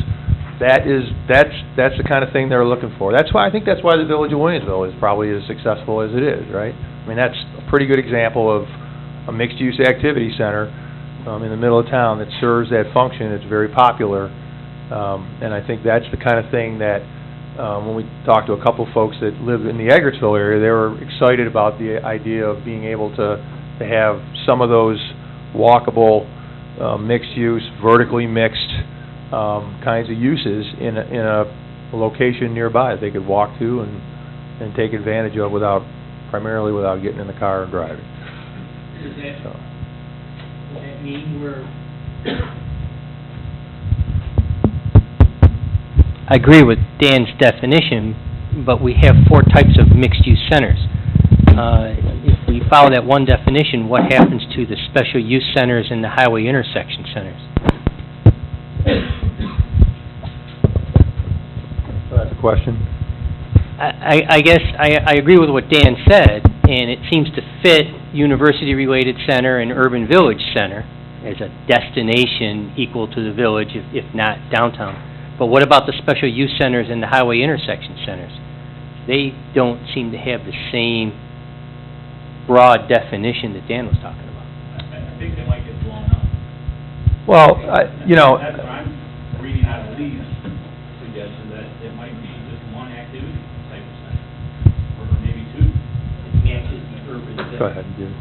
that's the kind of thing they're looking for. I think that's why the Village of Williamsville is probably as successful as it is, right? I mean, that's a pretty good example of a mixed-use activity center in the middle of town that serves that function. It's very popular, and I think that's the kind of thing that when we talked to a couple folks that live in the Eggertsville area, they were excited about the idea of being able to have some of those walkable, mixed-use, vertically mixed kinds of uses in a location nearby that they could walk to and take advantage of primarily without getting in the car and driving. Does that mean we're... I agree with Dan's definition, but we have 4 types of mixed-use centers. If we follow that one definition, what happens to the special use centers and the highway intersection centers? That's a question. I guess I agree with what Dan said, and it seems to fit university-related center and urban village center as a destination equal to the village, if not downtown. But what about the special use centers and the highway intersection centers? They don't seem to have the same broad definition that Dan was talking about. I think they might get blown up. Well, That's what I'm reading out of Lee's suggestion, that it might be just one activity type of center, or maybe 2. matches the urban... Go ahead, Jim.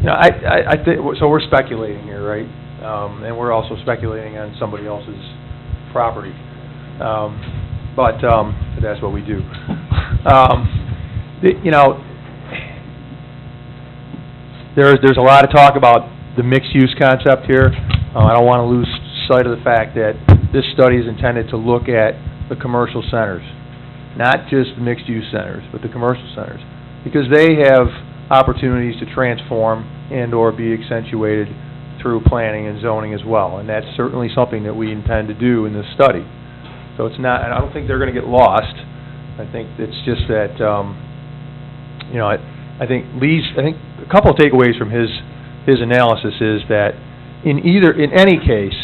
I think, so we're speculating here, right? And we're also speculating on somebody else's property. But that's what we do. There's a lot of talk about the mixed-use concept here. I don't want to lose sight of the fact that this study is intended to look at the commercial centers, not just the mixed-use centers, but the commercial centers, because they have opportunities to transform and/or be accentuated through planning and zoning as well, and that's certainly something that we intend to do in this study. So it's not, and I don't think they're going to get lost. I think it's just that, I think a couple of takeaways from his analysis is that in any case,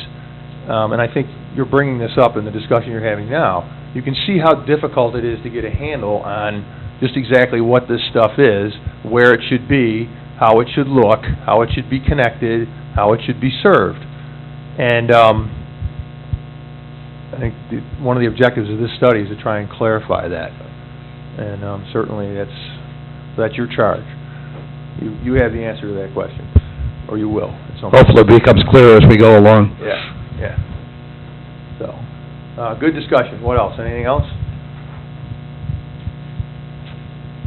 and I think you're bringing this up in the discussion you're having now, you can see how difficult it is to get a handle on just exactly what this stuff is, where it should be, how it should look, how it should be connected, how it should be served. And I think one of the objectives of this study is to try and clarify that. And certainly that's your charge. You have the answer to that question, or you will. Hopefully it becomes clearer as we go along. Yeah. So, good discussion. What else? Anything else?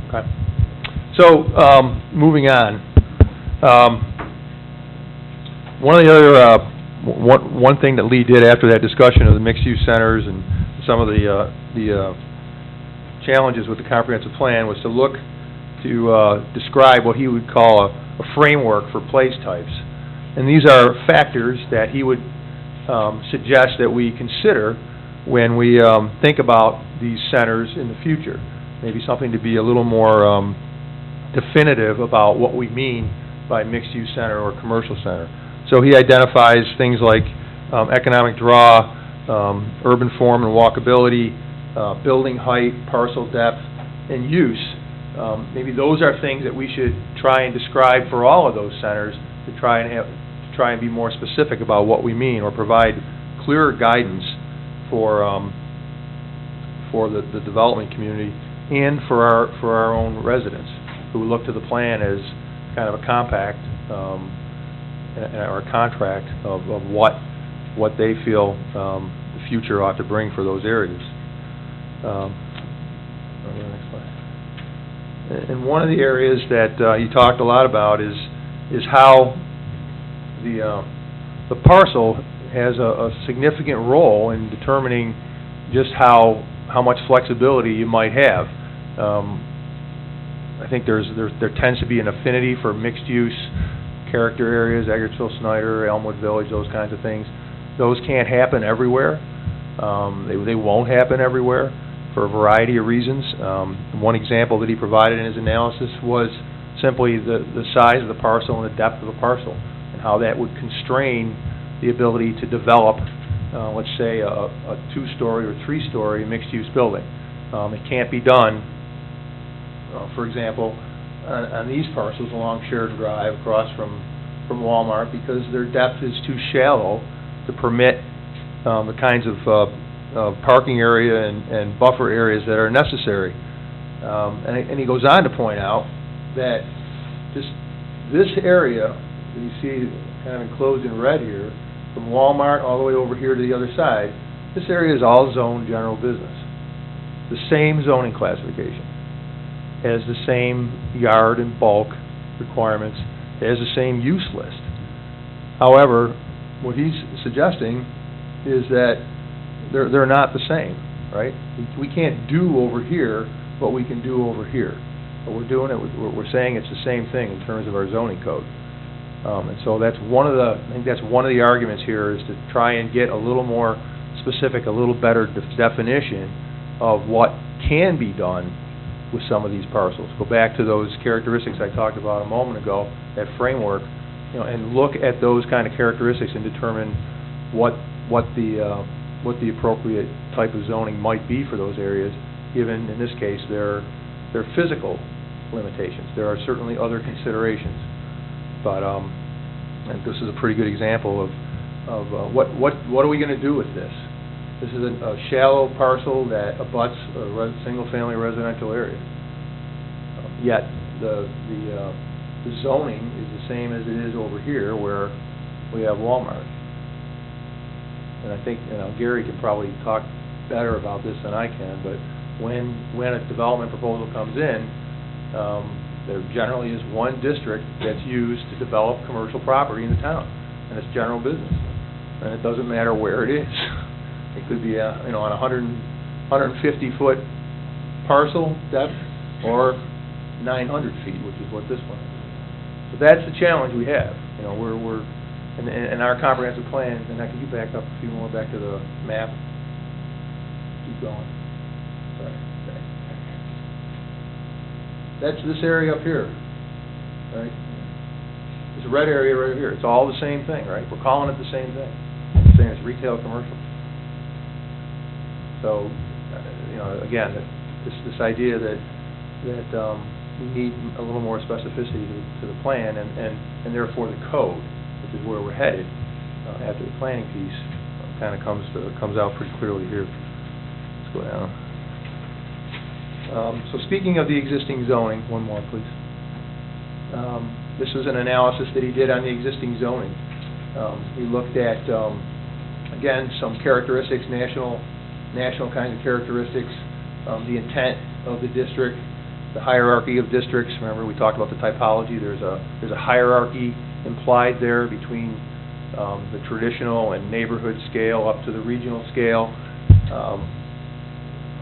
Okay. So, moving on. One of the other, one thing that Lee did after that discussion of the mixed-use centers and some of the challenges with the comprehensive plan was to look to describe what he would call a framework for place types. And these are factors that he would suggest that we consider when we think about these centers in the future. Maybe something to be a little more definitive about what we mean by mixed-use center or commercial center. So he identifies things like economic draw, urban form and walkability, building height, parcel depth, and use. Maybe those are things that we should try and describe for all of those centers to try and be more specific about what we mean, or provide clearer guidance for the development community and for our own residents who look to the plan as kind of a compact or a contract of what they feel the future ought to bring for those areas. Next slide. And one of the areas that you talked a lot about is how the parcel has a significant role in determining just how much flexibility you might have. I think there tends to be an affinity for mixed-use character areas, Eggertsville, Snyder, Elmwood Village, those kinds of things. Those can't happen everywhere. They won't happen everywhere for a variety of reasons. One example that he provided in his analysis was simply the size of the parcel and the depth of the parcel, and how that would constrain the ability to develop, let's say, a two-story or three-story mixed-use building. It can't be done, for example, on these parcels along Sheridan Drive across from Walmart, because their depth is too shallow to permit the kinds of parking area and buffer areas that are necessary. And he goes on to point out that this area that you see kind of enclosed in red here, from Walmart all the way over here to the other side, this area is all zoned general business. The same zoning classification, has the same yard and bulk requirements, has the same use list. However, what he's suggesting is that they're not the same, right? We can't do over here what we can do over here. But we're doing it, we're saying it's the same thing in terms of our zoning code. And so that's I think that's one of the arguments here, is to try and get a little more specific, a little better definition of what can be done with some of these parcels. Go back to those characteristics I talked about a moment ago, that framework, and look at those kind of characteristics and determine what the appropriate type of zoning might be for those areas, given, in this case, their physical limitations. There are certainly other considerations, but and this is a pretty good example of what are we going to do with this? This is a shallow parcel that abuts a single-family residential area. Yet the zoning is the same as it is over here, where we have Walmart. And I think Gary can probably talk better about this than I can. But when a development proposal comes in, there generally is one district that's used to develop commercial property in the town, and it's general business. And it doesn't matter where it is. It could be on a 150-foot parcel depth, or 900 feet, which is what this one is. So that's the challenge we have. We're in our comprehensive plan. And can you back up a few more back to the map? Keep going. Sorry. Okay. That's this area up here, right? This red area right here. It's all the same thing, right? We're calling it the same thing. We're saying it's retail commercial. So, again, this idea that we need a little more specificity to the plan, and therefore the code, which is where we're headed after the planning piece, kind of comes out pretty clearly here. Let's go down. So speaking of the existing zoning, one more please. This was an analysis that he did on the existing zoning. He looked at, again, some characteristics, national kinds of characteristics, the intent of the district, the hierarchy of districts. Remember, we talked about the typology. There's a hierarchy implied there between the traditional and neighborhood scale up to the regional scale,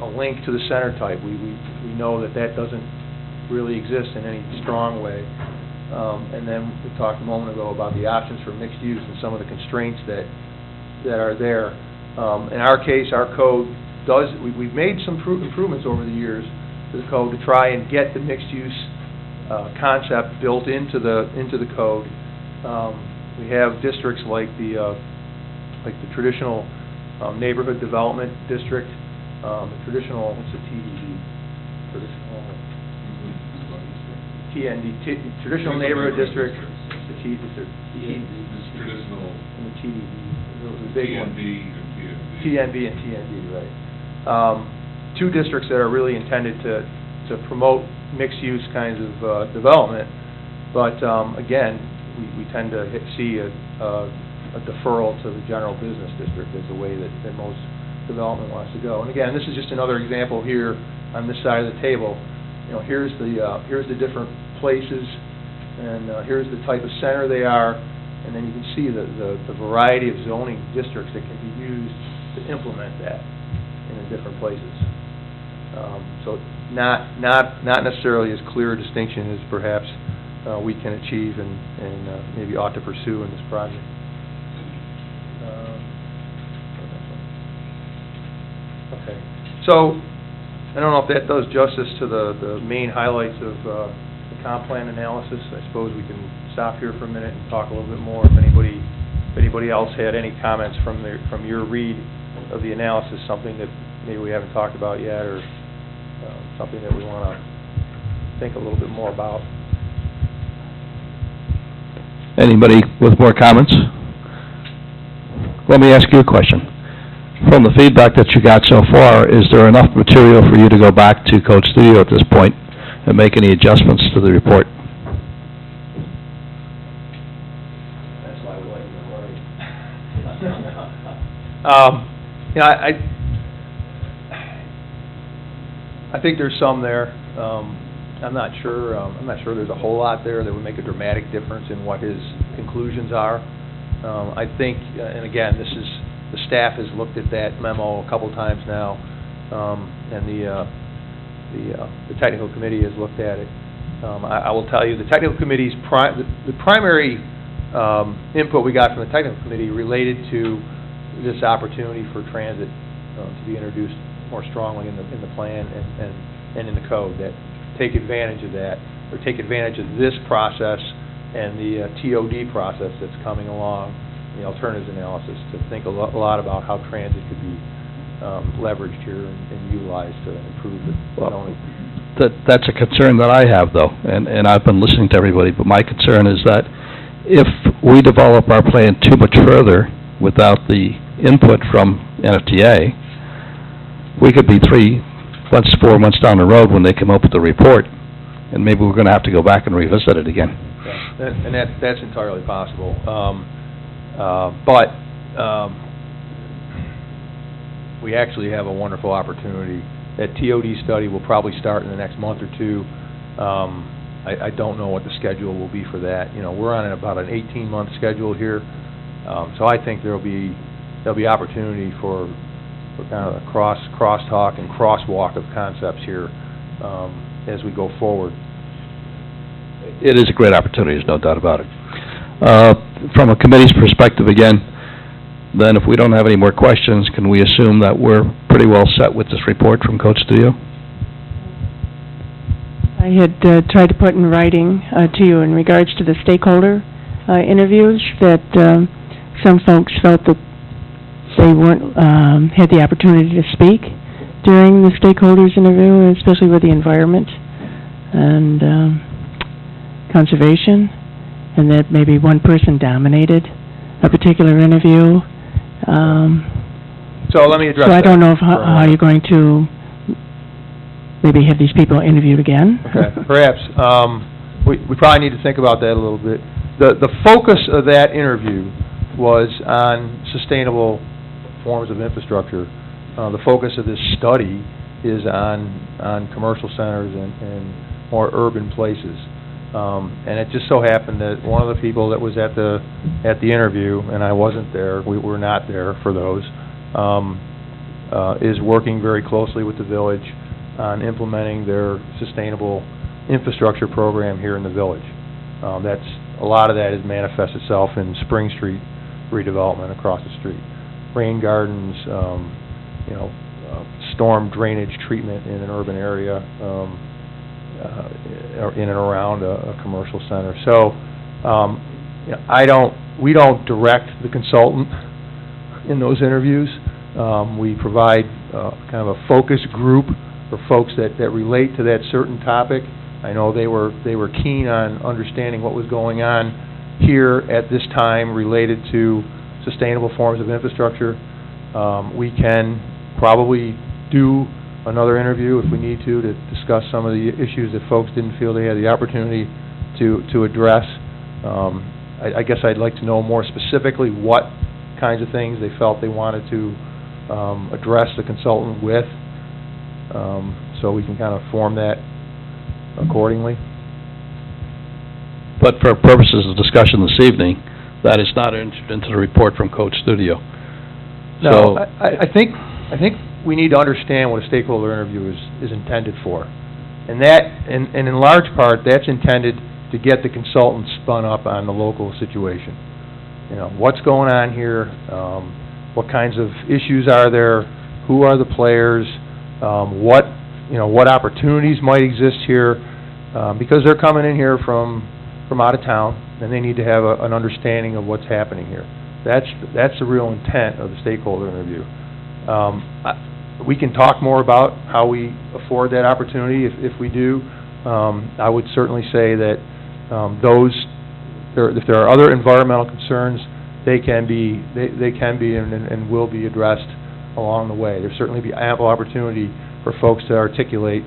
a link to the center type. We know that that doesn't really exist in any strong way. And then we talked a moment ago about the options for mixed use and some of the constraints that are there. In our case, our code does, we've made some improvements over the years to the code to try and get the mixed use concept built into the code. We have districts like the traditional neighborhood development district, the traditional, what's the TDD? Traditional neighborhood district, the traditional, and the TDD, the big one. TNB and TND, right. Two districts that are really intended to promote mixed-use kinds of development, but again, we tend to see a deferral to the general business district as the way that most development wants to go. And again, this is just another example here on this side of the table. You know, here's the different places, and here's the type of center they are, and then you can see the variety of zoning districts that can be used to implement that in the different places. So not necessarily as clear a distinction as perhaps we can achieve and maybe ought to pursue in this project. Okay, so I don't know if that does justice to the main highlights of the comp plan analysis. I suppose we can stop here for a minute and talk a little bit more if anybody else had any comments from your read of the analysis, something that maybe we haven't talked about yet, or something that we want to think a little bit more about. Anybody with more comments? Let me ask you a question. From the feedback that you got so far, is there enough material for you to go back to Code Studio at this point and make any adjustments to the report? That's why we like to worry. You know, I think there's some there. I'm not sure. I'm not sure there's a whole lot there that would make a dramatic difference in what his conclusions are. I think, and again, the staff has looked at that memo a couple times now, and the technical committee has looked at it. I will tell you, the technical committee's the primary input we got from the technical committee related to this opportunity for transit to be introduced more strongly in the plan and in the code, that take advantage of that, or take advantage of this process and the TOD process that's coming along, the alternatives analysis, to think a lot about how transit could be leveraged here and utilized to improve the zoning. That's a concern that I have, though, and I've been listening to everybody, but my concern is that if we develop our plan too much further without the input from NFTA, we could be 3 months, 4 months down the road when they come up with the report, and maybe we're going to have to go back and revisit it again. Yeah, and that's entirely possible. But we actually have a wonderful opportunity. That TOD study will probably start in the next month or two. I don't know what the schedule will be for that. You know, we're on about an 18-month schedule here, so I think there'll be opportunity for kind of a crosstalk and crosswalk of concepts here as we go forward. It is a great opportunity, there's no doubt about it. From a committee's perspective, again, then if we don't have any more questions, can we assume that we're pretty well set with this report from Code Studio? I had tried to put in writing to you in regards to the stakeholder interviews that some folks felt that they weren't had the opportunity to speak during the stakeholders interview, especially with the environment and conservation, and that maybe one person dominated a particular interview. So let me address that. So I don't know how you're going to maybe have these people interviewed again. Okay, perhaps. We probably need to think about that a little bit. The focus of that interview was on sustainable forms of infrastructure. The focus of this study is on commercial centers and more urban places. And it just so happened that one of the people that was at the interview, and I wasn't there, we were not there for those, is working very closely with the village on implementing their sustainable infrastructure program here in the village. A lot of that has manifested itself in Spring Street redevelopment across the street. Rain gardens, storm drainage treatment in an urban area, in and around a commercial center. So, we don't direct the consultant in those interviews. We provide kind of a focus group for folks that relate to that certain topic. I know they were keen on understanding what was going on here at this time related to sustainable forms of infrastructure. We can probably do another interview if we need to discuss some of the issues that folks didn't feel they had the opportunity to address. I guess I'd like to know more specifically what kinds of things they felt they wanted to address the consultant with, so we can kind of form that accordingly. But for purposes of discussion this evening, that is not entered into the report from Coach Studio. No, So, I think we need to understand what a stakeholder interview is intended for. And in large part, that's intended to get the consultant spun up on the local situation. What's going on here, what kinds of issues are there, who are the players, what opportunities might exist here, because they're coming in here from out of town, and they need to have an understanding of what's happening here. That's the real intent of the stakeholder interview. We can talk more about how we afford that opportunity if we do. I would certainly say that if there are other environmental concerns, they can be and will be addressed along the way. There'll certainly be ample opportunity for folks to articulate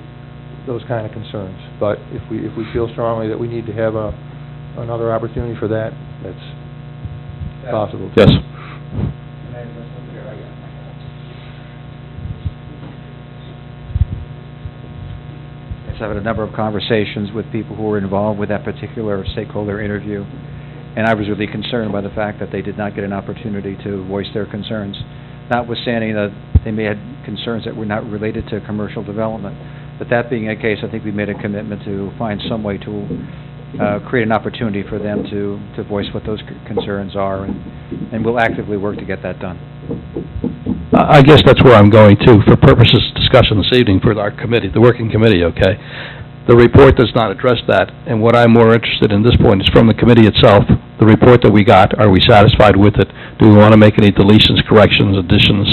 those kind of concerns. But if we feel strongly that we need to have another opportunity for that, that's possible. yes. I've had a number of conversations with people who were involved with that particular stakeholder interview, and I was really concerned by the fact that they did not get an opportunity to voice their concerns, notwithstanding that they may have concerns that were not related to commercial development. But that being the case, I think we made a commitment to find some way to create an opportunity for them to voice what those concerns are, and we'll actively work to get that done. I guess that's where I'm going to, for purposes of discussion this evening for our committee, the working committee, okay? The report does not address that, and what I'm more interested in this point is from the committee itself, the report that we got, are we satisfied with it? Do we want to make any deletions, corrections, additions,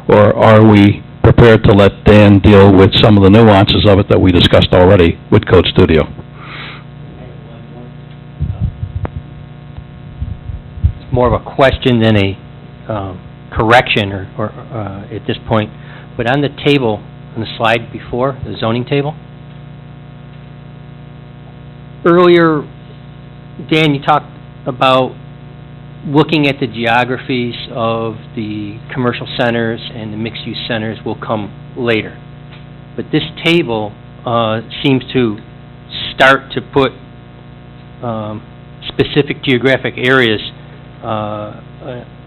or are we prepared to let Dan deal with some of the nuances of it that we discussed already with Code Studio? It's more of a question than a correction or at this point. But on the table, on the slide before, the zoning table, earlier, Dan, you talked about looking at the geographies of the commercial centers and the mixed-use centers will come later. But this table seems to start to put specific geographic areas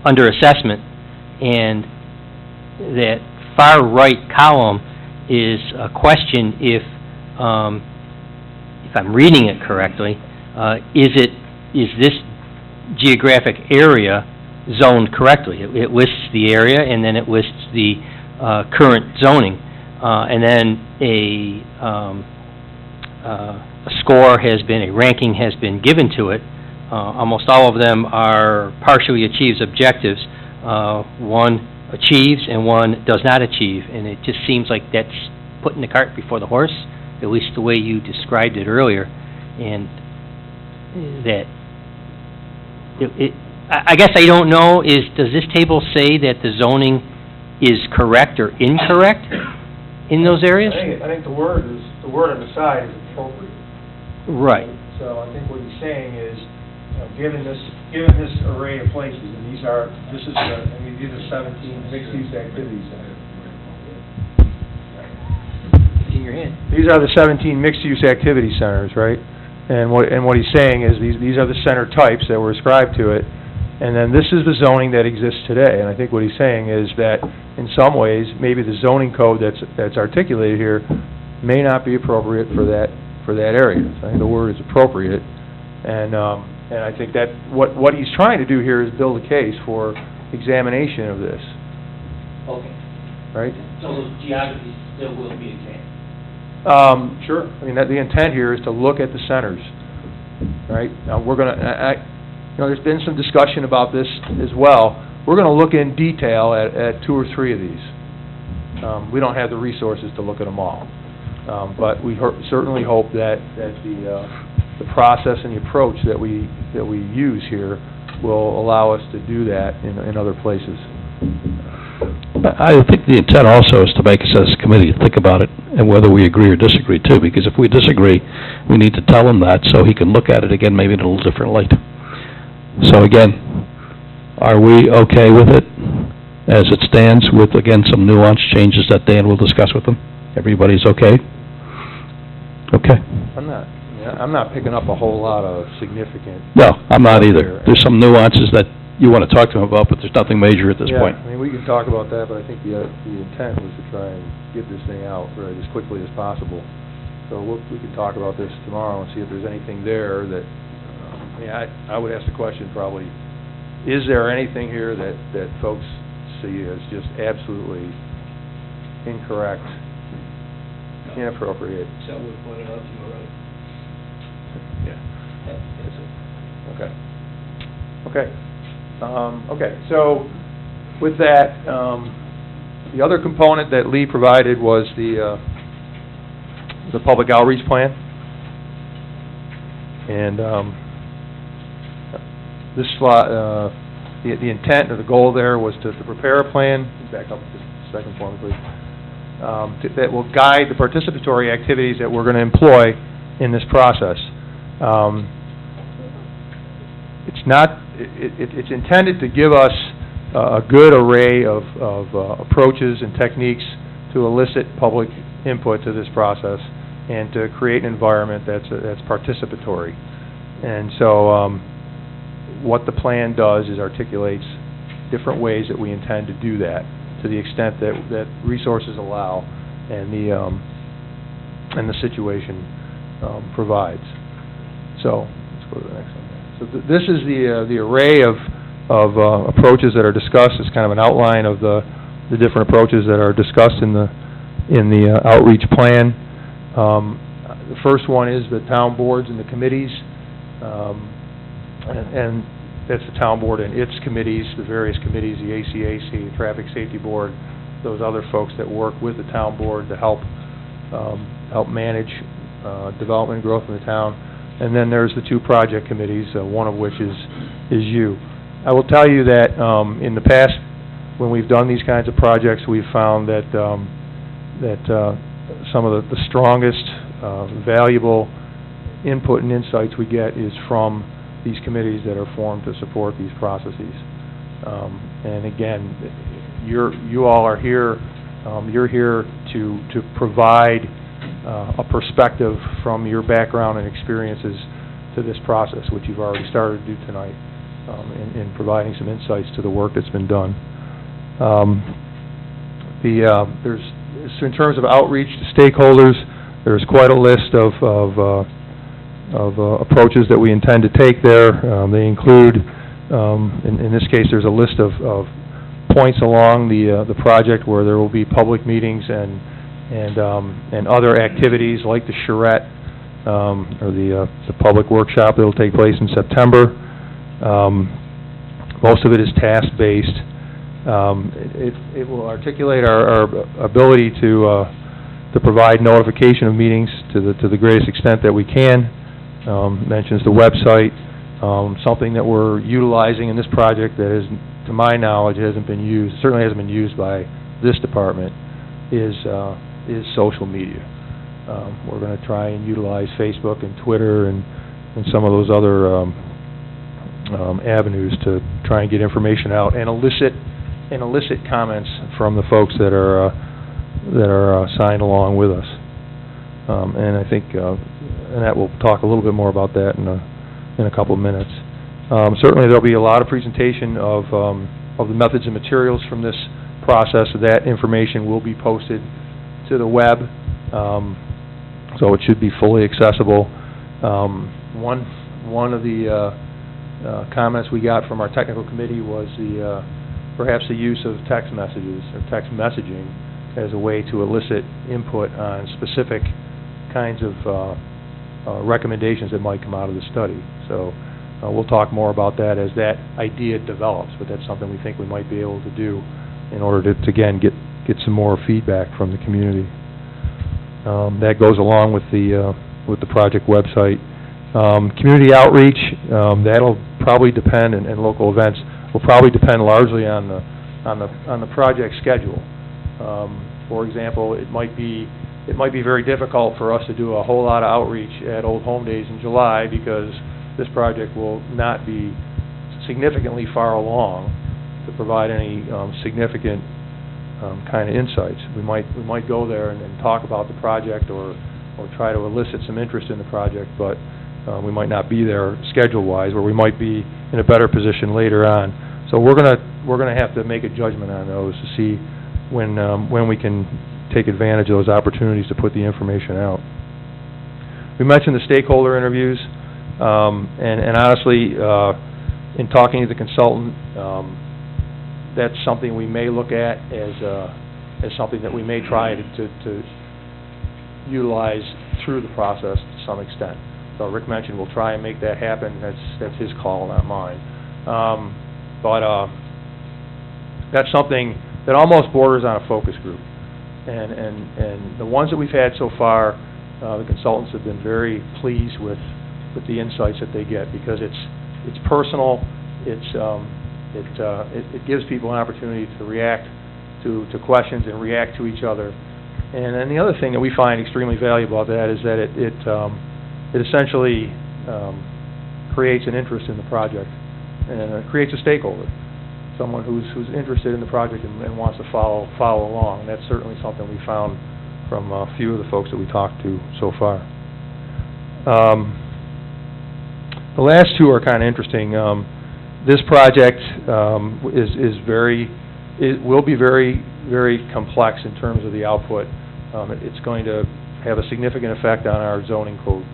under assessment, and that far right column is a question if I'm reading it correctly, is this geographic area zoned correctly? It lists the area, and then it lists the current zoning, and then a score has been, a ranking has been given to it. Almost all of them are partially achieves objectives. One achieves and one does not achieve, and it just seems like that's putting the cart before the horse, at least the way you described it earlier. And that I guess I don't know, does this table say that the zoning is correct or incorrect in those areas? I think the word on the side is appropriate. Right. So I think what he's saying is, given this array of places, and these are 17 mixed-use activity centers. In your hand. These are the 17 mixed-use activity centers, right? And what he's saying is these are the center types that were ascribed to it, and then this is the zoning that exists today. And I think what he's saying is that in some ways, maybe the zoning code that's articulated here may not be appropriate for that area. So I think the word is appropriate, and I think that what he's trying to do here is build a case for examination of this, Okay, right? so those geographies still will be examined. Sure. I mean, the intent here is to look at the centers, right? Now, we're gonna, there's been some discussion about this as well. We're gonna look in detail at 2 or 3 of these. We don't have the resources to look at them all. But we certainly hope that the process and the approach that we use here will allow us to do that in other places. I think the intent also is to make us as a committee think about it, and whether we agree or disagree too, because if we disagree, we need to tell him that so he can look at it again maybe in a little different light. So again, are we okay with it as it stands with, again, some nuance changes that Dan will discuss with them? Everybody's okay? Okay. I'm not picking up a whole lot of significant... No, I'm not either. There's some nuances that you want to talk to him about, but there's nothing major at this point. I mean, we can talk about that, but I think the intent was to try and get this thing out really as quickly as possible. So we can talk about this tomorrow and see if there's anything there that, I would ask the question probably, is there anything here that folks see as just absolutely incorrect, inappropriate? So we pointed out to you already. Yeah. That's it. Okay. Okay, so with that, the other component that Lee provided was the public outreach plan. And this slide, the intent or the goal there was to prepare a plan, back up just a second for me, please, that will guide the participatory activities that we're going to employ in this process. It's intended to give us a good array of approaches and techniques to elicit public input to this process and to create an environment that's participatory. And so what the plan does is articulates different ways that we intend to do that to the extent that resources allow and the situation provides. So let's go to the next one. So this is the array of approaches that are discussed. It's kind of an outline of the different approaches that are discussed in the outreach plan. The first one is the town boards and the committees, and that's the town board and its committees, the various committees, the ACAC, the Traffic Safety Board, those other folks that work with the town board to help manage development and growth in the town. And then there's the 2 project committees, one of which is you. I will tell you that in the past, when we've done these kinds of projects, we've found that some of the strongest valuable input and insights we get is from these committees that are formed to support these processes. And again, you all are here. You're here to provide a perspective from your background and experiences to this process, which you've already started to do tonight, in providing some insights to the work that's been done. In terms of outreach to stakeholders, there's quite a list of approaches that we intend to take there. They include, in this case, there's a list of points along the project where there will be public meetings and other activities like the charrette, or the public workshop that will take place in September. Most of it is task-based. It will articulate our ability to provide notification of meetings to the greatest extent that we can. Mentions the website, something that we're utilizing in this project that is, to my knowledge, hasn't been used, certainly hasn't been used by this department, is social media. We're going to try and utilize Facebook and Twitter and some of those other avenues to try and get information out and elicit comments from the folks that are signed along with us. And I think Annette will talk a little bit more about that in a couple of minutes. Certainly, there'll be a lot of presentation of the methods and materials from this process. That information will be posted to the web, so it should be fully accessible. One of the comments we got from our technical committee was perhaps the use of text messages or text messaging as a way to elicit input on specific kinds of recommendations that might come out of the study. So we'll talk more about that as that idea develops, but that's something we think we might be able to do in order to again, get some more feedback from the community. That goes along with the project website. Community outreach, that'll probably depend, and local events will probably depend largely on the project schedule. For example, it might be very difficult for us to do a whole lot of outreach at Old Home Days in July because this project will not be significantly far along to provide any significant kind of insights. We might go there and talk about the project or try to elicit some interest in the project, but we might not be there schedule-wise, where we might be in a better position later on. So we're gonna have to make a judgment on those to see when we can take advantage of those opportunities to put the information out. We mentioned the stakeholder interviews, and honestly, in talking to the consultant, that's something we may look at as something that we may try to utilize through the process to some extent. So Rick mentioned we'll try and make that happen. That's his call, not mine. But that's something that almost borders on a focus group. And the ones that we've had so far, the consultants have been very pleased with the insights that they get because it's personal. It gives people an opportunity to react to questions and react to each other. And then the other thing that we find extremely valuable about that is that it essentially creates an interest in the project and it creates a stakeholder, someone who's interested in the project and wants to follow along. And that's certainly something we found from a few of the folks that we talked to so far. The last two are kind of interesting. This project will be very complex in terms of the output. It's going to have a significant effect on our zoning code.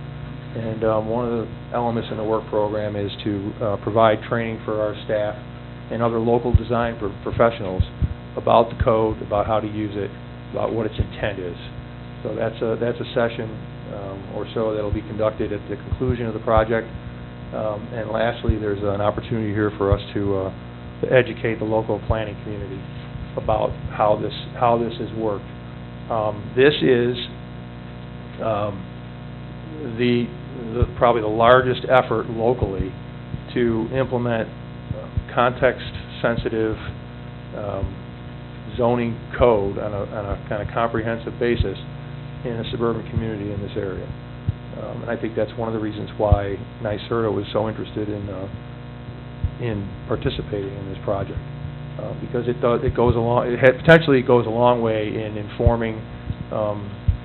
And one of the elements in the work program is to provide training for our staff and other local design professionals about the code, about how to use it, about what its intent is. So that's a session or so that will be conducted at the conclusion of the project. And lastly, there's an opportunity here for us to educate the local planning community about how this has worked. This is probably the largest effort locally to implement context-sensitive zoning code on a kind of comprehensive basis in a suburban community in this area. And I think that's one of the reasons why NYSERDA was so interested in participating in this project, because potentially it goes a long way in informing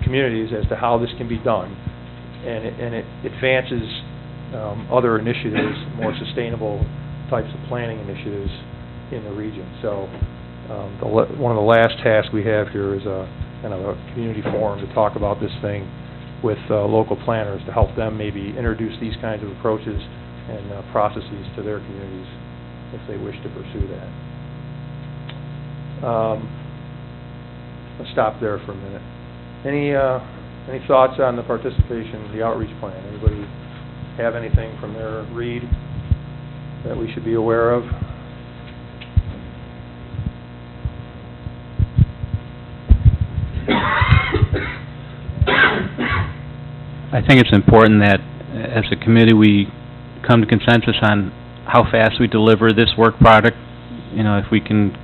communities as to how this can be done, and it advances other initiatives, more sustainable types of planning initiatives in the region. So one of the last tasks we have here is a kind of a community forum to talk about this thing with local planners to help them maybe introduce these kinds of approaches and processes to their communities if they wish to pursue that. Let's stop there for a minute. Any thoughts on the participation, the outreach plan? Anybody have anything from their read that we should be aware of? I think it's important that, as a committee, we come to consensus on how fast we deliver this work product. You know, if we can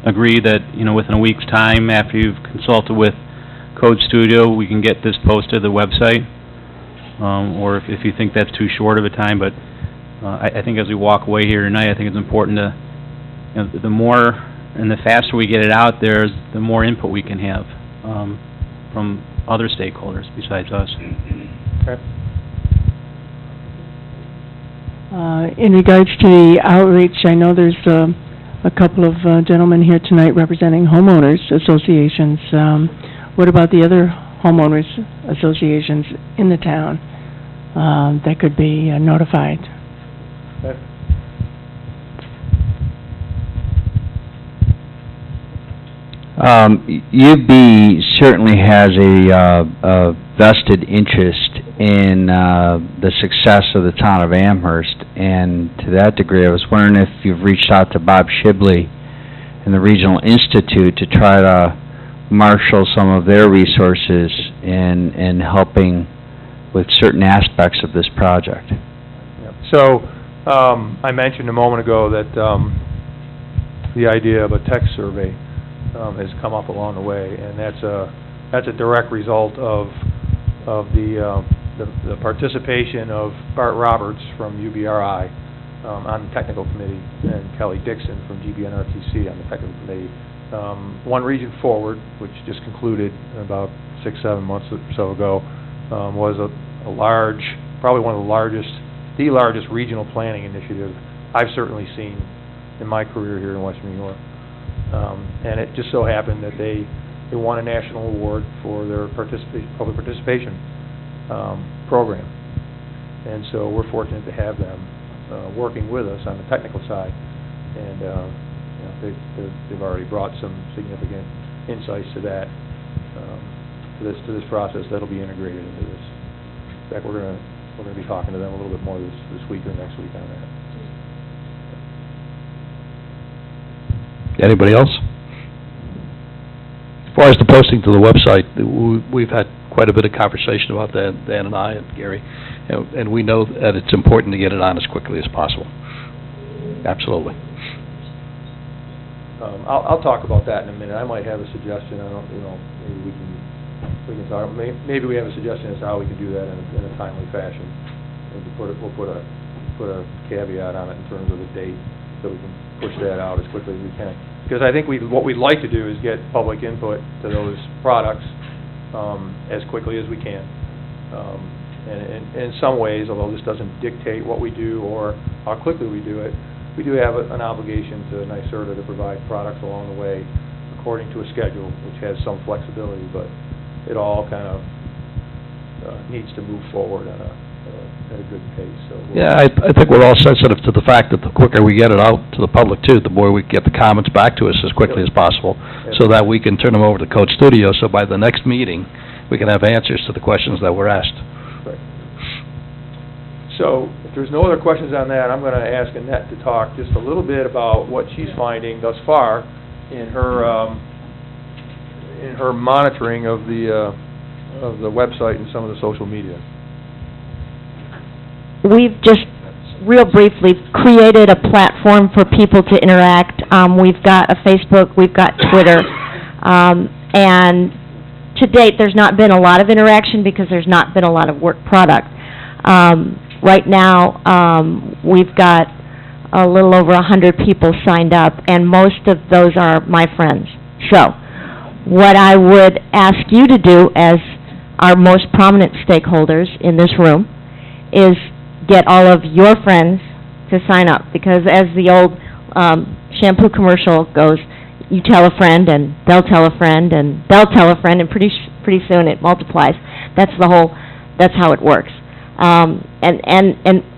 agree that, you know, within a week's time, after you've consulted with Code Studio, we can get this posted to the website, or if you think that's too short of a time. But I think as we walk away here tonight, I think it's important to, you know, the more and the faster we get it out there, the more input we can have from other stakeholders besides us. Okay. In regards to the outreach, I know there's a couple of gentlemen here tonight representing homeowners associations. What about the other homeowners associations in the town that could be notified? Okay. UB certainly has a vested interest in the success of the town of Amherst, and to that degree, I was wondering if you've reached out to Bob Shibley and the Regional Institute to try to marshal some of their resources in helping with certain aspects of this project. Yep. So, I mentioned a moment ago that the idea of a tech survey has come up along the way, and that's a direct result of the participation of Bart Roberts from UBRI on the technical committee, and Kelly Dixon from GBNRTC on the technical committee. One Region Forward, which just concluded about 6-7 months or so ago, was a large, probably one of the largest regional planning initiative I've certainly seen in my career here in Western New York. And it just so happened that they won a national award for their public participation program. And so we're fortunate to have them working with us on the technical side. And you know, they've already brought some significant insights to that, to this process that'll be integrated into this. In fact, we're gonna be talking to them a little bit more this week or next week on that. Anybody else? As far as the posting to the website, we've had quite a bit of conversation about that, Dan and I and Gary, and we know that it's important to get it on as quickly as possible. Absolutely. I'll talk about that in a minute. I might have a suggestion. I don't, maybe we can talk. Maybe we have a suggestion as to how we can do that in a timely fashion. And we'll put a caveat on it in terms of the date, so we can push that out as quickly as we can. Because I think what we'd like to do is get public input to those products as quickly as we can. And in some ways, although this doesn't dictate what we do or how quickly we do it, we do have an obligation to NYSERDA to provide products along the way according to a schedule, which has some flexibility, but it all kind of needs to move forward at a good pace. So yeah, I think we're all sensitive to the fact that the quicker we get it out to the public too, the more we get the comments back to us as quickly as possible, so that we can turn them over to Code Studio, so by the next meeting, we can have answers to the questions that were asked. Right. So, if there's no other questions on that, I'm going to ask Annette to talk just a little bit about what she's finding thus far in her monitoring of the website and some of the social media. We've just, real briefly, created a platform for people to interact. We've got a Facebook, we've got Twitter, and to date, there's not been a lot of interaction because there's not been a lot of work product. Right now, we've got a little over 100 people signed up, and most of those are my friends. So, what I would ask you to do as our most prominent stakeholders in this room is get all of your friends to sign up, because as the old shampoo commercial goes, you tell a friend, and they'll tell a friend, and they'll tell a friend, and pretty soon it multiplies. That's how it works. And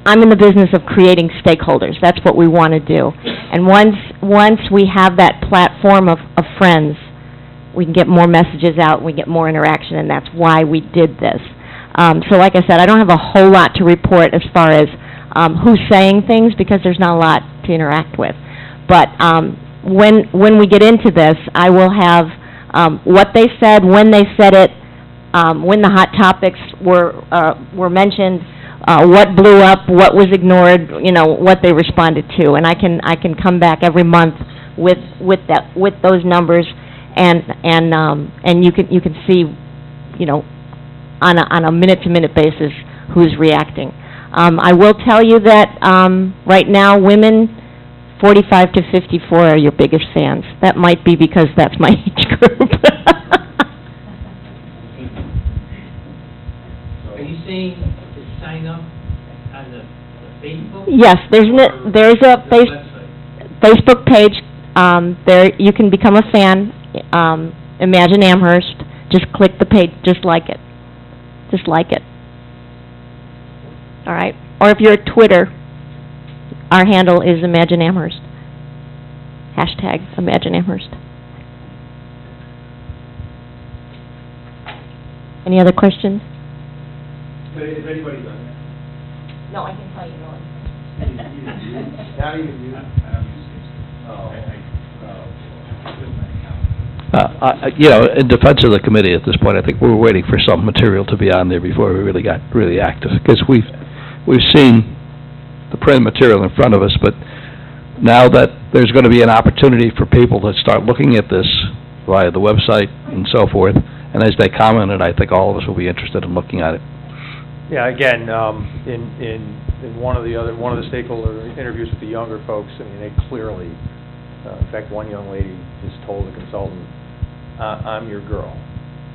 I'm in the business of creating stakeholders. That's what we want to do. And once we have that platform of friends, we can get more messages out, we get more interaction, and that's why we did this. So like I said, I don't have a whole lot to report as far as who's saying things, because there's not a lot to interact with. But when we get into this, I will have what they said, when they said it, when the hot topics were mentioned, what blew up, what was ignored, what they responded to, and I can come back every month with those numbers, and you can see, on a minute-to-minute basis who's reacting. I will tell you that right now, women 45 to 54 are your biggest fans. That might be because that's my age group. Are you saying to sign up on the Facebook? Yes, there's a Website? Facebook page, there, you can become a fan, Imagine Amherst, just click the page, just like it. Just like it. All right? Or if you're at Twitter, our handle is Imagine Amherst. Hashtag Imagine Amherst. Any other questions? Is anybody done that? No, I can tell you no. Not even you? You know, in defense of the committee at this point, I think we're waiting for some material to be on there before we really got really active, because we've seen the print material in front of us, but now that there's going to be an opportunity for people to start looking at this via the website and so forth, and as they commented, I think all of us will be interested in looking at it. Yeah, again, in one of the stakeholder interviews with the younger folks, I mean, they clearly, in fact, one young lady just told the consultant, I'm your girl,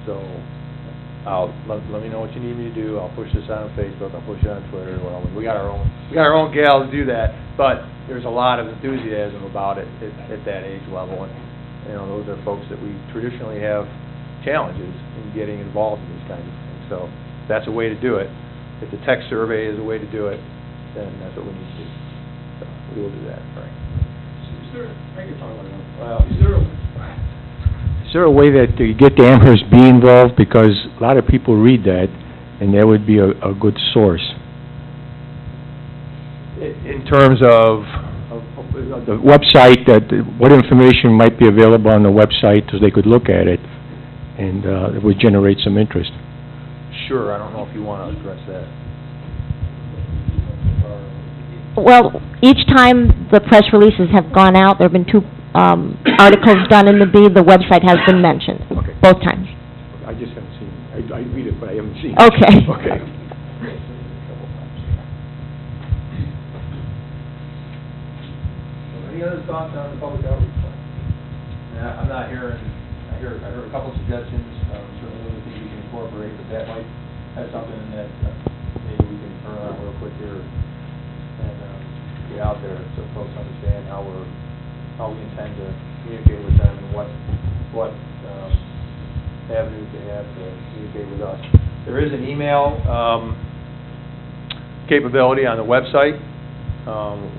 so let me know what you need me to do. I'll push this on Facebook. I'll push it on Twitter. Well, we got our own gal to do that, but there's a lot of enthusiasm about it at that age level, and you know, those are folks that we traditionally have challenges in getting involved in these kinds of things. So that's a way to do it. If the text survey is a way to do it, then that's what we need to do. So we will do that, Frank. Is there a way that you get the Amherst be involved? Because a lot of people read that, and that would be a good source. In terms of The website, what information might be available on the website so they could look at it, and it would generate some interest. sure, I don't know if you want to address that. Well, each time the press releases have gone out, there have been two articles done in the Bee, the website has been mentioned, Okay. both times. I just haven't seen it. I read it, but I haven't seen it. Okay. Okay. Any other thoughts on the public outreach plan? I'm not hearing, I heard a couple suggestions, certainly other things we can incorporate, but that might have something that maybe we can turn around real quick here and get out there so folks understand how we intend to communicate with them and what avenues they have to communicate with us. There is an email capability on the website.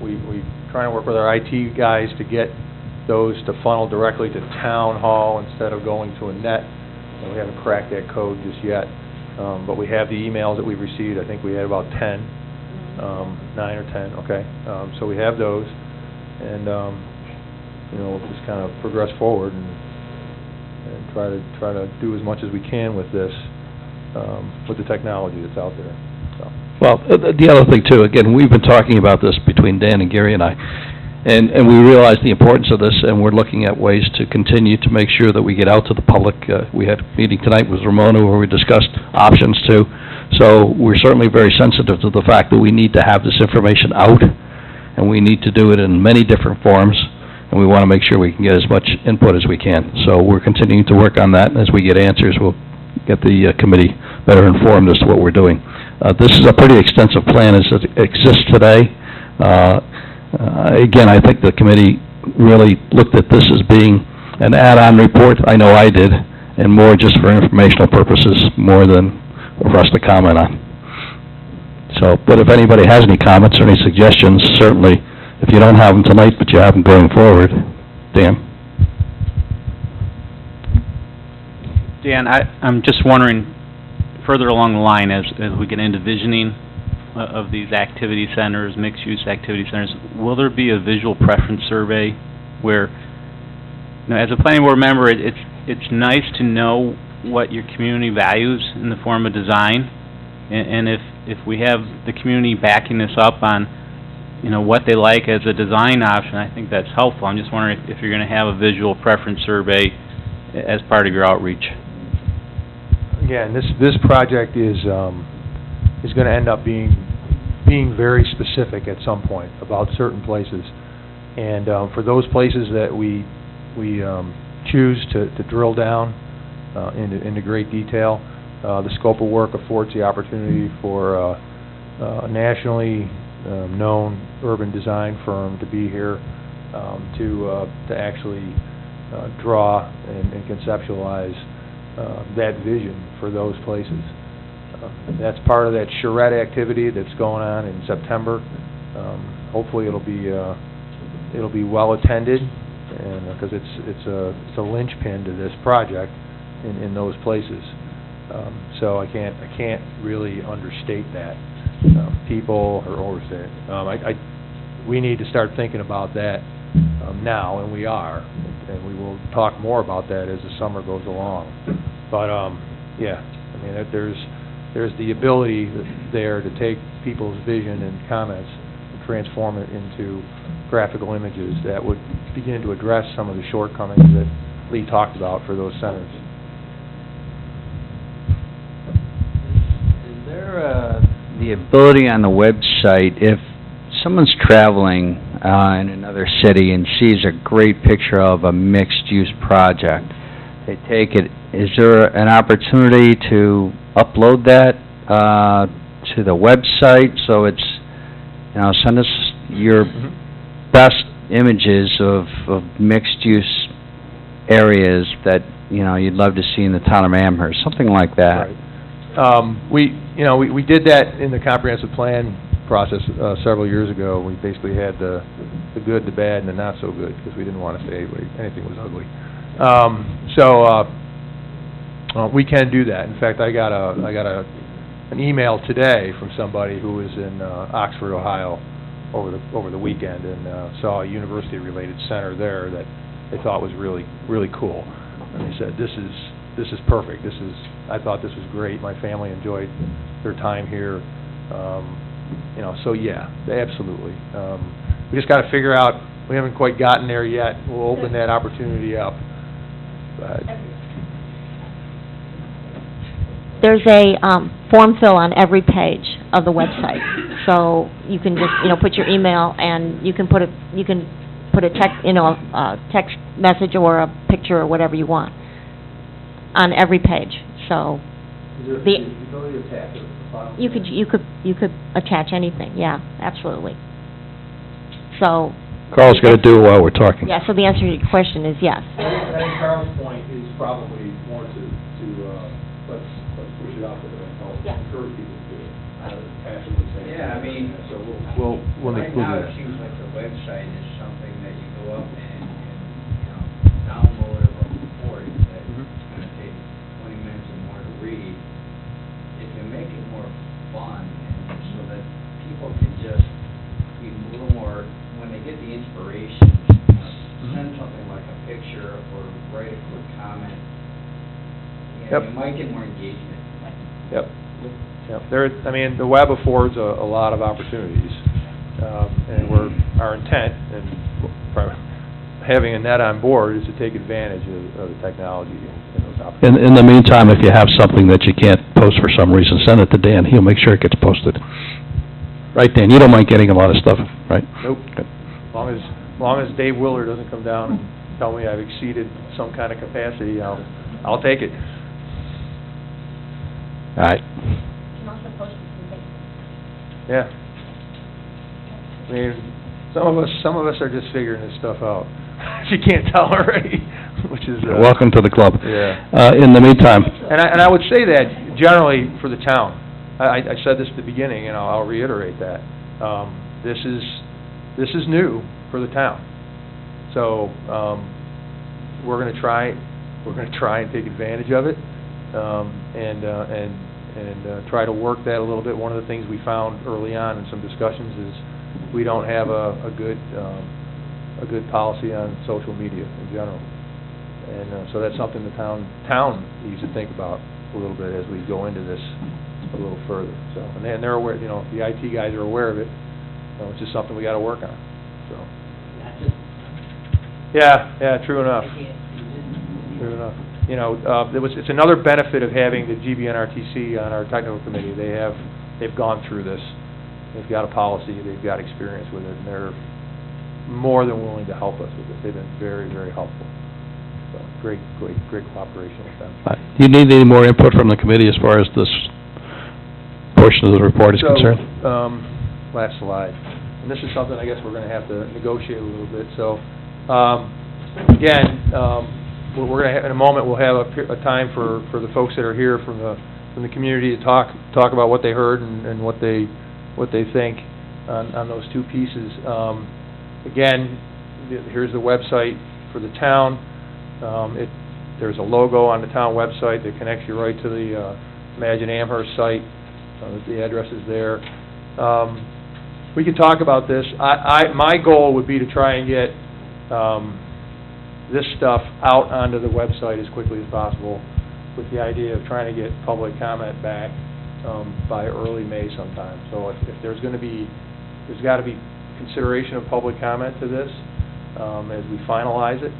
We trying to work with our IT guys to get those to funnel directly to town hall instead of going to a net. We haven't cracked that code just yet, but we have the emails that we've received. I think we had about 10, 9 or 10. Okay, so we have those, and you know, we'll just kind of progress forward and try to do as much as we can with this, with the technology that's out there. So. Well, the other thing too, again, we've been talking about this between Dan and Gary and I, and we realize the importance of this, and we're looking at ways to continue to make sure that we get out to the public. We had a meeting tonight with Ramona where we discussed options too, so we're certainly very sensitive to the fact that we need to have this information out, and we need to do it in many different forms, and we want to make sure we can get as much input as we can. So we're continuing to work on that, and as we get answers, we'll get the committee better informed as to what we're doing. This is a pretty extensive plan as it exists today. Again, I think the committee really looked at this as being an add-on report. I know I did, and more just for informational purposes, more than for us to comment on. So, but if anybody has any comments or any suggestions, certainly, if you don't have them tonight, but you have them going forward, Dan? Dan, I'm just wondering, further along the line, as we get into visioning of these activity centers, mixed-use activity centers, will there be a visual preference survey where, you know, as a planning board member, it's nice to know what your community values in the form of design, and if we have the community backing this up on, you know, what they like as a design option, I think that's helpful. I'm just wondering if you're going to have a visual preference survey as part of your outreach. Again, this project is going to end up being very specific at some point about certain places, and for those places that we choose to drill down into great detail, The scope of work affords the opportunity for a nationally known urban design firm to be here to actually draw and conceptualize that vision for those places. That's part of that charrette activity that's going on in September. Hopefully it'll be well attended, and because it's a linchpin to this project in those places. So I can't really understate that. People or overstate it. We need to start thinking about that now, and we are, and we will talk more about that as the summer goes along. But yeah, I mean there's the ability there to take people's vision and comments and transform it into graphical images that would begin to address some of the shortcomings that Lee talked about for those centers. Is there the ability on the website, if someone's traveling in another city and sees a great picture of a mixed-use project, they take it, is there an opportunity to upload that to the website, so it's, send us your best images of mixed-use areas that, you'd love to see in the town of Amherst, something like that. Right. We did that in the comprehensive plan process several years ago. We basically had the good, the bad, and the not so good, because we didn't want to say anything was ugly. We can do that. In fact, I got an email today from somebody who was in Oxford, Ohio, over the weekend, and saw a university-related center there that they thought was really, really cool. And they said, "This is perfect. I thought this was great. My family enjoyed their time here." So yeah, absolutely. We just got to figure out. We haven't quite gotten there yet. We'll open that opportunity up. There's a form fill on every page of the website, so you can just put your email, and you can put a text message or a picture or whatever you want on every page. So you could attach anything. Yeah, absolutely. So Carl's got to do it while we're talking. yeah. So the answer to your question is yes. I think Carl's point is probably more to let's push it out there and help encourage people to do it. Passively saying. Yeah, I mean, so we'll right do now that. it seems like the website is something that you go up and download a report that it's going to take 20 minutes or more to read. If you make it more fun and so that people can just be a little more, when they get the inspiration, send something like a picture or write a quick comment, you might get more engagement. Yep. The web affords a lot of opportunities, and our intent, and having Annette on board, is to take advantage of the technology and those opportunities. In the meantime, if you have something that you can't post for some reason, send it to Dan. He'll make sure it gets posted. Right, Dan? You don't mind getting a lot of stuff, right? Nope. Good. As long as Dave Willer doesn't come down and tell me I've exceeded some kind of capacity, I'll take it. All right. Yeah. I mean, some of us are just figuring this stuff out. If you can't tell already, which is welcome to the club. Yeah. In the meantime, and I would say that generally for the town. I said this at the beginning, and I'll reiterate that. This is new for the town. So we're going to try and take advantage of it, and try to work that a little bit. One of the things we found early on in some discussions is we don't have a good policy on social media in general, and so that's something the town needs to think about a little bit as we go into this a little further. So, and they're aware. The IT guys are aware of it. It's just something we got to work on. So. Yeah. True enough. It's another benefit of having the GBNRTC on our technical committee. They've gone through this. They've got a policy. They've got experience with it, and they're more than willing to help us with it. They've been very, very helpful. So great cooperation with them. Do you need any more input from the committee as far as this portion of the report is concerned? Last slide. And this is something I guess we're going to have to negotiate a little bit. So, again, we're going to, in a moment, we'll have a time for the folks that are here from the community to talk about what they heard and what they think on those two pieces. Again, here's the website for the town. There's a logo on the town website that connects you right to the Imagine Amherst site. The address is there. We can talk about this. My goal would be to try and get this stuff out onto the website as quickly as possible, with the idea of trying to get public comment back by early May sometime. So if there's got to be consideration of public comment to this as we finalize it,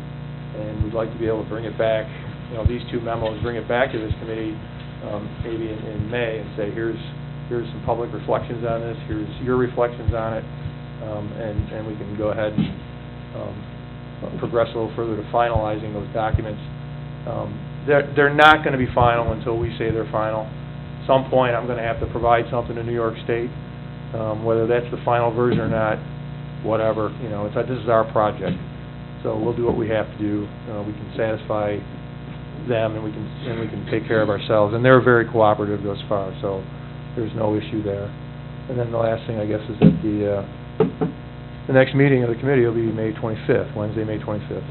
and we'd like to be able to bring it back, these two memos, bring it back to this committee maybe in May and say, here's some public reflections on this, here's your reflections on it, and we can go ahead and progress a little further to finalizing those documents. They're not going to be final until we say they're final. At some point, I'm going to have to provide something to New York State, whether that's the final version or not, whatever. This is our project, so we'll do what we have to do. We can satisfy them, and we can take care of ourselves. And they're very cooperative thus far, so there's no issue there. And then the last thing, I guess, is that the next meeting of the committee will be May 25th, Wednesday, May 25th,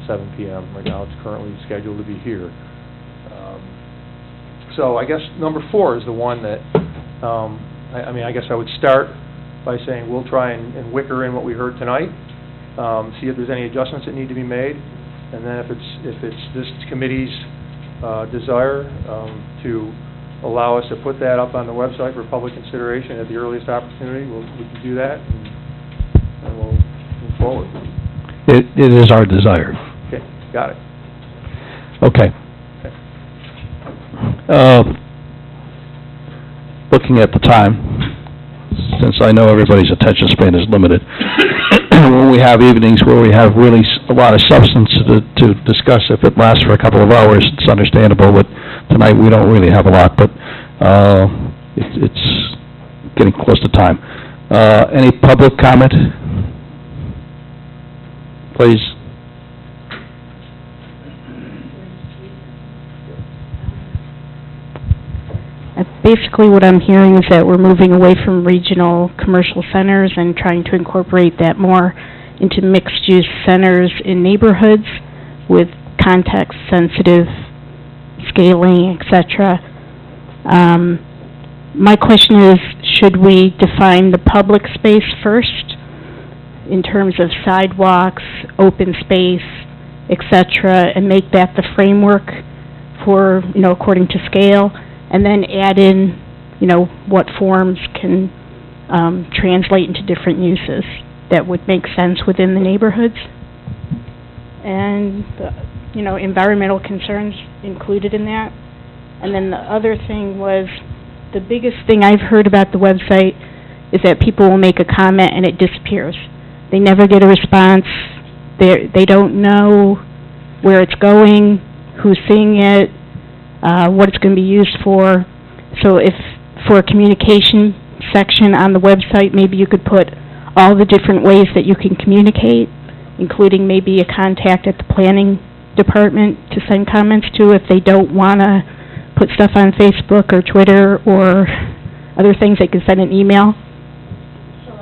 7 p.m. Right now, it's currently scheduled to be here. So I guess number 4 is the one that, I guess I would start by saying we'll try and wicker in what we heard tonight, see if there's any adjustments that need to be made, and then if it's this committee's desire to allow us to put that up on the website for public consideration at the earliest opportunity, we can do that, and we'll move forward. It is our desire. Okay, got it. Okay. Looking at the time, since I know everybody's attention span is limited, when we have evenings where we have really a lot of substance to discuss, if it lasts for a couple of hours, it's understandable, but tonight we don't really have a lot, but it's getting close to time. Any public comment? Please. Basically, what I'm hearing is that we're moving away from regional commercial centers and trying to incorporate that more into mixed-use centers in neighborhoods with context-sensitive scaling, etc. My question is, should we define the public space first in terms of sidewalks, open space, etc., and make that the framework for, according to scale, and then add in, what forms can translate into different uses that would make sense within the neighborhoods? And, environmental concerns included in that. And then the other thing was, the biggest thing I've heard about the website is that people will make a comment and it disappears. They never get a response. They don't know where it's going, who's seeing it, what it's going to be used for. So if for a communication section on the website, maybe you could put all the different ways that you can communicate, including maybe a contact at the planning department to send comments to if they don't want to put stuff on Facebook or Twitter or other things. They can send an email. So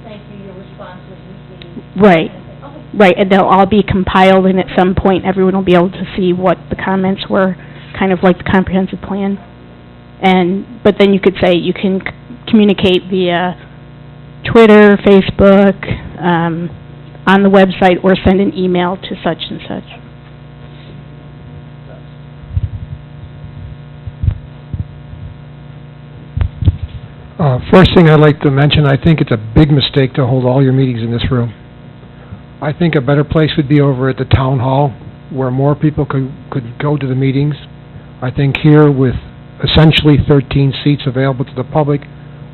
thank you, your response was received. Right. Okay. Right, and they'll all be compiled, and at some point, everyone will be able to see what the comments were, kind of like the comprehensive plan. But then you could say you can communicate via Twitter, Facebook, on the website, or send an email to such and such. First thing I'd like to mention, I think it's a big mistake to hold all your meetings in this room. I think a better place would be over at the town hall, where more people could go to the meetings. I think here, with essentially 13 seats available to the public,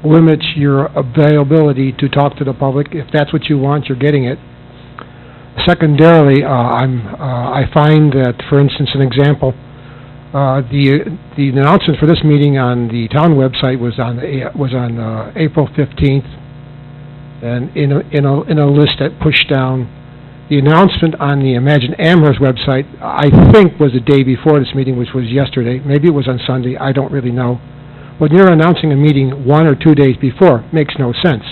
limits your availability to talk to the public. If that's what you want, you're getting it. Secondarily, I find that, for instance, an example, the announcement for this meeting on the town website was on April 15th, and in a list that pushed down. The announcement on the Imagine Amherst website, I think, was the day before this meeting, which was yesterday. Maybe it was on Sunday, I don't really know. When you're announcing a meeting 1 or 2 days before, it makes no sense.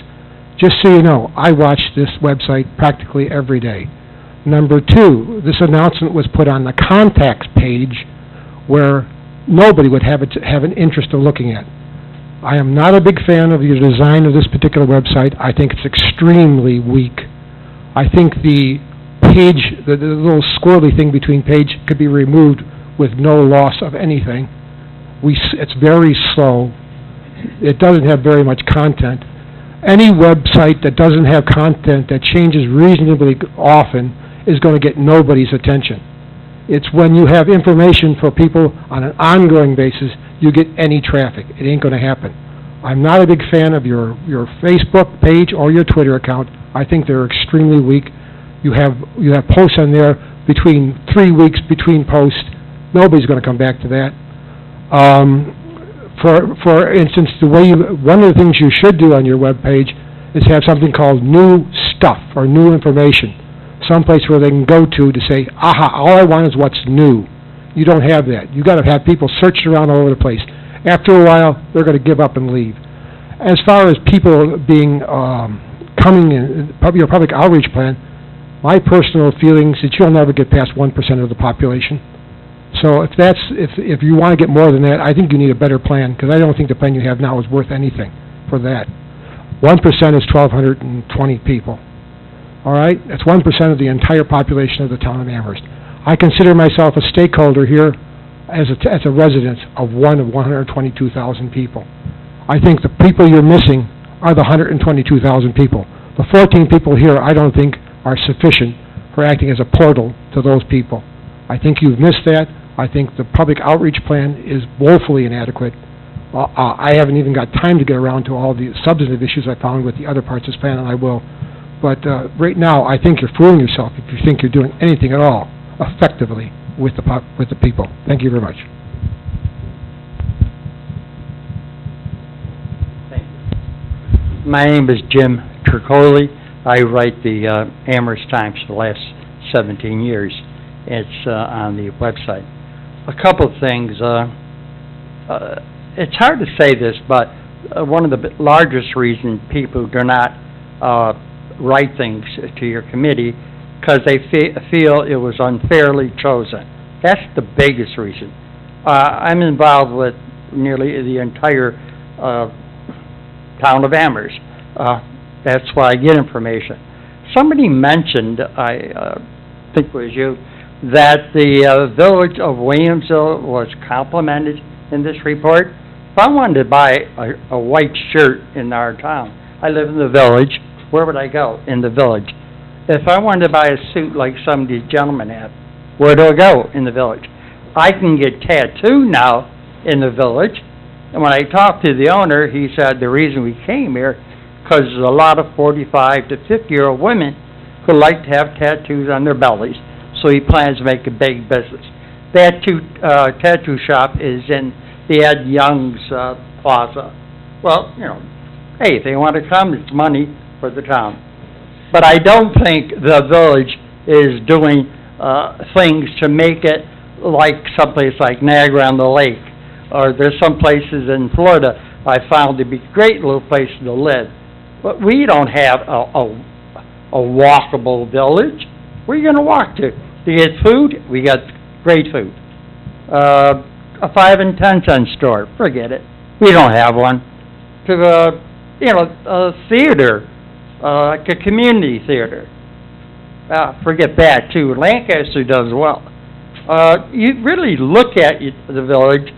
Just so you know, I watch this website practically every day. Number 2, this announcement was put on the contacts page where nobody would have an interest in looking at. I am not a big fan of the design of this particular website. I think it's extremely weak. I think the page, the little squirrely thing between page could be removed with no loss of anything. It's very slow. It doesn't have very much content. Any website that doesn't have content that changes reasonably often is going to get nobody's attention. It's when you have information for people on an ongoing basis, you get any traffic. It ain't going to happen. I'm not a big fan of your Facebook page or your Twitter account. I think they're extremely weak. You have posts on there between 3 weeks between posts. Nobody's going to come back to that. For instance, one of the things you should do on your web page is have something called new stuff or new information, someplace where they can go to say, aha, all I want is what's new. You don't have that. You've got to have people searching around all over the place. After a while, they're going to give up and leave. As far as people being coming in, your public outreach plan, my personal feelings is you'll never get past 1% of the population. So if you want to get more than that, I think you need a better plan, because I don't think the plan you have now is worth anything for that. 1% is 1,220 people. All right? That's 1% of the entire population of the town of Amherst. I consider myself a stakeholder here as a resident of 122,000 people. I think the people you're missing are the 122,000 people. The 14 people here I don't think are sufficient for acting as a portal to those people. I think you've missed that. I think the public outreach plan is woefully inadequate. I haven't even got time to get around to all the substantive issues I found with the other parts of this plan, and I will. But right now, I think you're fooling yourself if you think you're doing anything at all effectively with the people. Thank you very much. Thank you. My name is Jim Tricoli. I write the Amherst Times for the last 17 years. It's on the website. A couple of things. It's hard to say this, but one of the largest reasons people do not write things to your committee because they feel it was unfairly chosen. That's the biggest reason. I'm involved with nearly the entire town of Amherst. That's why I get information. Somebody mentioned, I think it was you, that the village of Williamsville was complimented in this report. If I wanted to buy a white shirt in our town, I live in the village, where would I go? In the village. If I wanted to buy a suit like some of these gentlemen have, where do I go? In the village. I can get tattooed now in the village, and when I talked to the owner, he said the reason we came here, because there's a lot of 45 to 50-year-old women who like to have tattoos on their bellies, so he plans to make a big business. That tattoo shop is in the Ed Young's Plaza. Well, you know, hey, if they want to come, it's money for the town. But I don't think the village is doing things to make it like someplace like Niagara on the Lake, or there's some places in Florida I found to be great little places to live. But we don't have a walkable village. Where are you going to walk to? To get food? We got great food. A 5 and 10 cent store, forget it. We don't have one. To a theater, like a community theater. Forget that too. Lancaster does well. You really look at the village.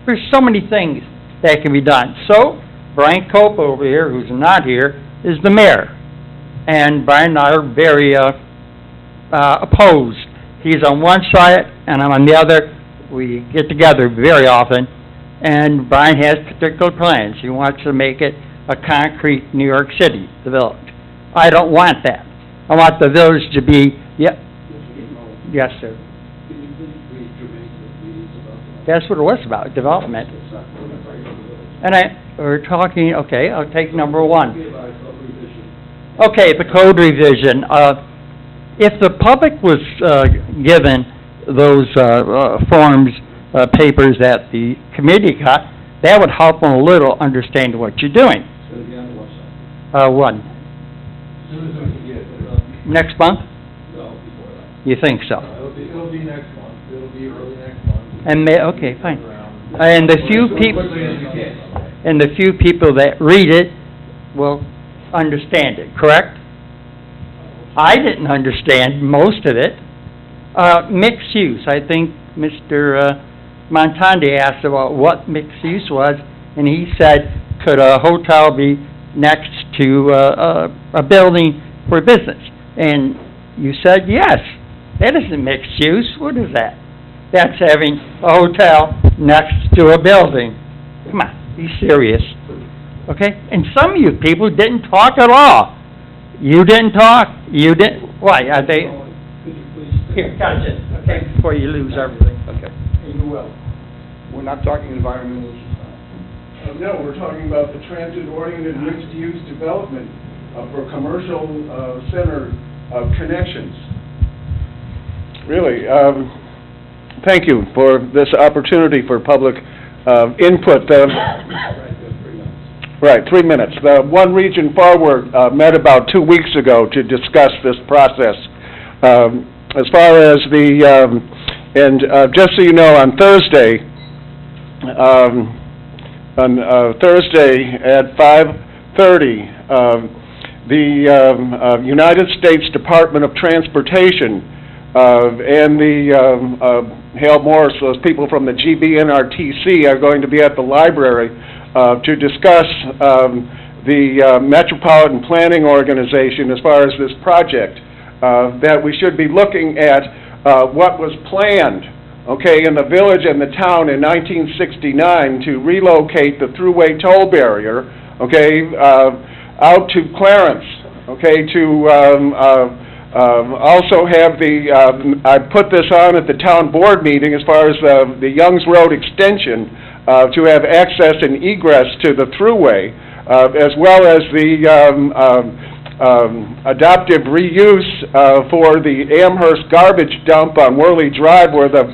There's so many things that can be done. So Brian Cope over here, who's not here, is the mayor, and Brian and I are very opposed. He's on one side, and I'm on the other. We get together very often, and Brian has particular plans. He wants to make it a concrete New York City, the village. I don't want that. I want the village to be, yes, sir. Can you please germane to the meetings about That's what it was about, development. And we're talking, okay, I'll take number one. Okay, the code revision. If the public was given those forms, papers that the committee got, that would help them a little understand what you're doing. So it'll be on the website. One. As soon as we can get it, Next month? no, before that. You think so? It'll be next month, it'll be early next month. And okay, fine. And the few people, Quickly as you can. and the few people that read it will understand it, correct? I didn't understand most of it. Mixed use, I think Mr. Montandi asked about what mixed use was, and he said, could a hotel be next to a building for business? And you said, yes. That isn't mixed use. What is that? That's having a hotel next to a building. Come on, be serious. Okay? And some of you people didn't talk at all. You didn't talk. You didn't. Why? Are they? Could you please? Here, gotcha. Okay, before you lose everything. Okay. You will. We're not talking environmental issues. No, we're talking about the transit-oriented mixed-use development for commercial center connections. Really, thank you for this opportunity for public input. Right, 3 minutes. The One Region Forward met about 2 weeks ago to discuss this process. As far as the, just so you know, on Thursday at 5:30, the United States Department of Transportation and the Hale Morris, those people from the GBNRTC, are going to be at the library to discuss the Metropolitan Planning Organization as far as this project, that we should be looking at what was planned, okay, in the village and the town in 1969 to relocate the thruway toll barrier, okay, out to Clarence, okay, to also have the, I put this on at the town board meeting as far as the Youngs Road extension, to have access and egress to the thruway, as well as the adaptive reuse for the Amherst garbage dump on Worley Drive, where the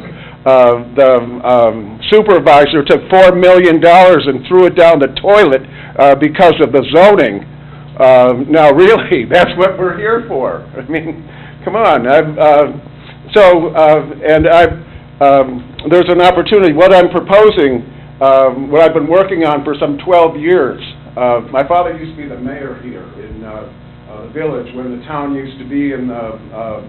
supervisor took $4 million and threw it down the toilet because of the zoning. Now, really, that's what we're here for. I mean, come on. There's an opportunity. What I'm proposing, what I've been working on for some 12 years. My father used to be the mayor here in the village when the town used to be in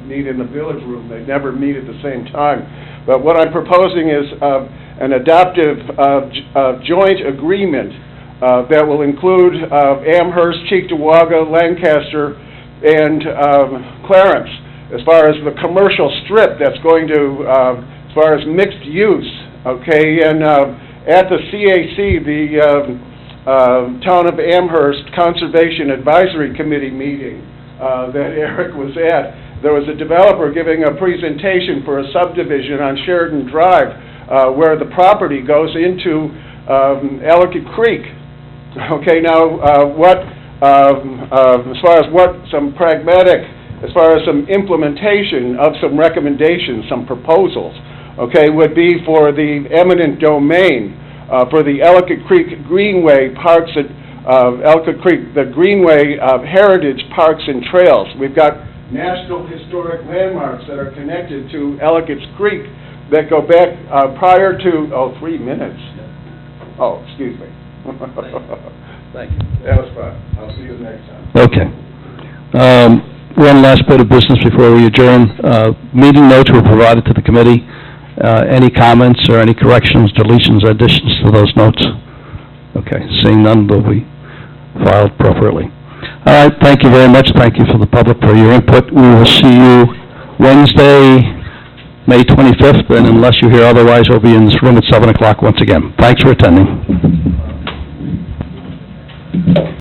meet in the village room. They'd never meet at the same time. But what I'm proposing is an adaptive joint agreement that will include Amherst, Cheektowaga, Lancaster, and Clarence, as far as the commercial strip that's going to, as far as mixed use, okay? And at the CAC, the Town of Amherst Conservation Advisory Committee meeting that Eric was at, there was a developer giving a presentation for a subdivision on Sheridan Drive where the property goes into Ellicott Creek. Okay, now, as far as some pragmatic, as far as some implementation of some recommendations, some proposals, okay, would be for the eminent domain, for the Ellicott Creek Greenway Parks and, Ellicott Creek, the Greenway Heritage Parks and Trails. We've got National Historic Landmarks that are connected to Ellicott Creek that go back prior to, 3 minutes. Oh, excuse me. Thank you. That was fun. I'll see you next time. Okay. One last bit of business before we adjourn. Meeting notes were provided to the committee. Any comments or any corrections, deletions, additions to those notes? Okay, seeing none, they'll be filed appropriately. All right, thank you very much. Thank you for the public for your input. We will see you Wednesday, May 25th, and unless you hear otherwise, we'll be in this room at 7 o'clock once again. Thanks for attending.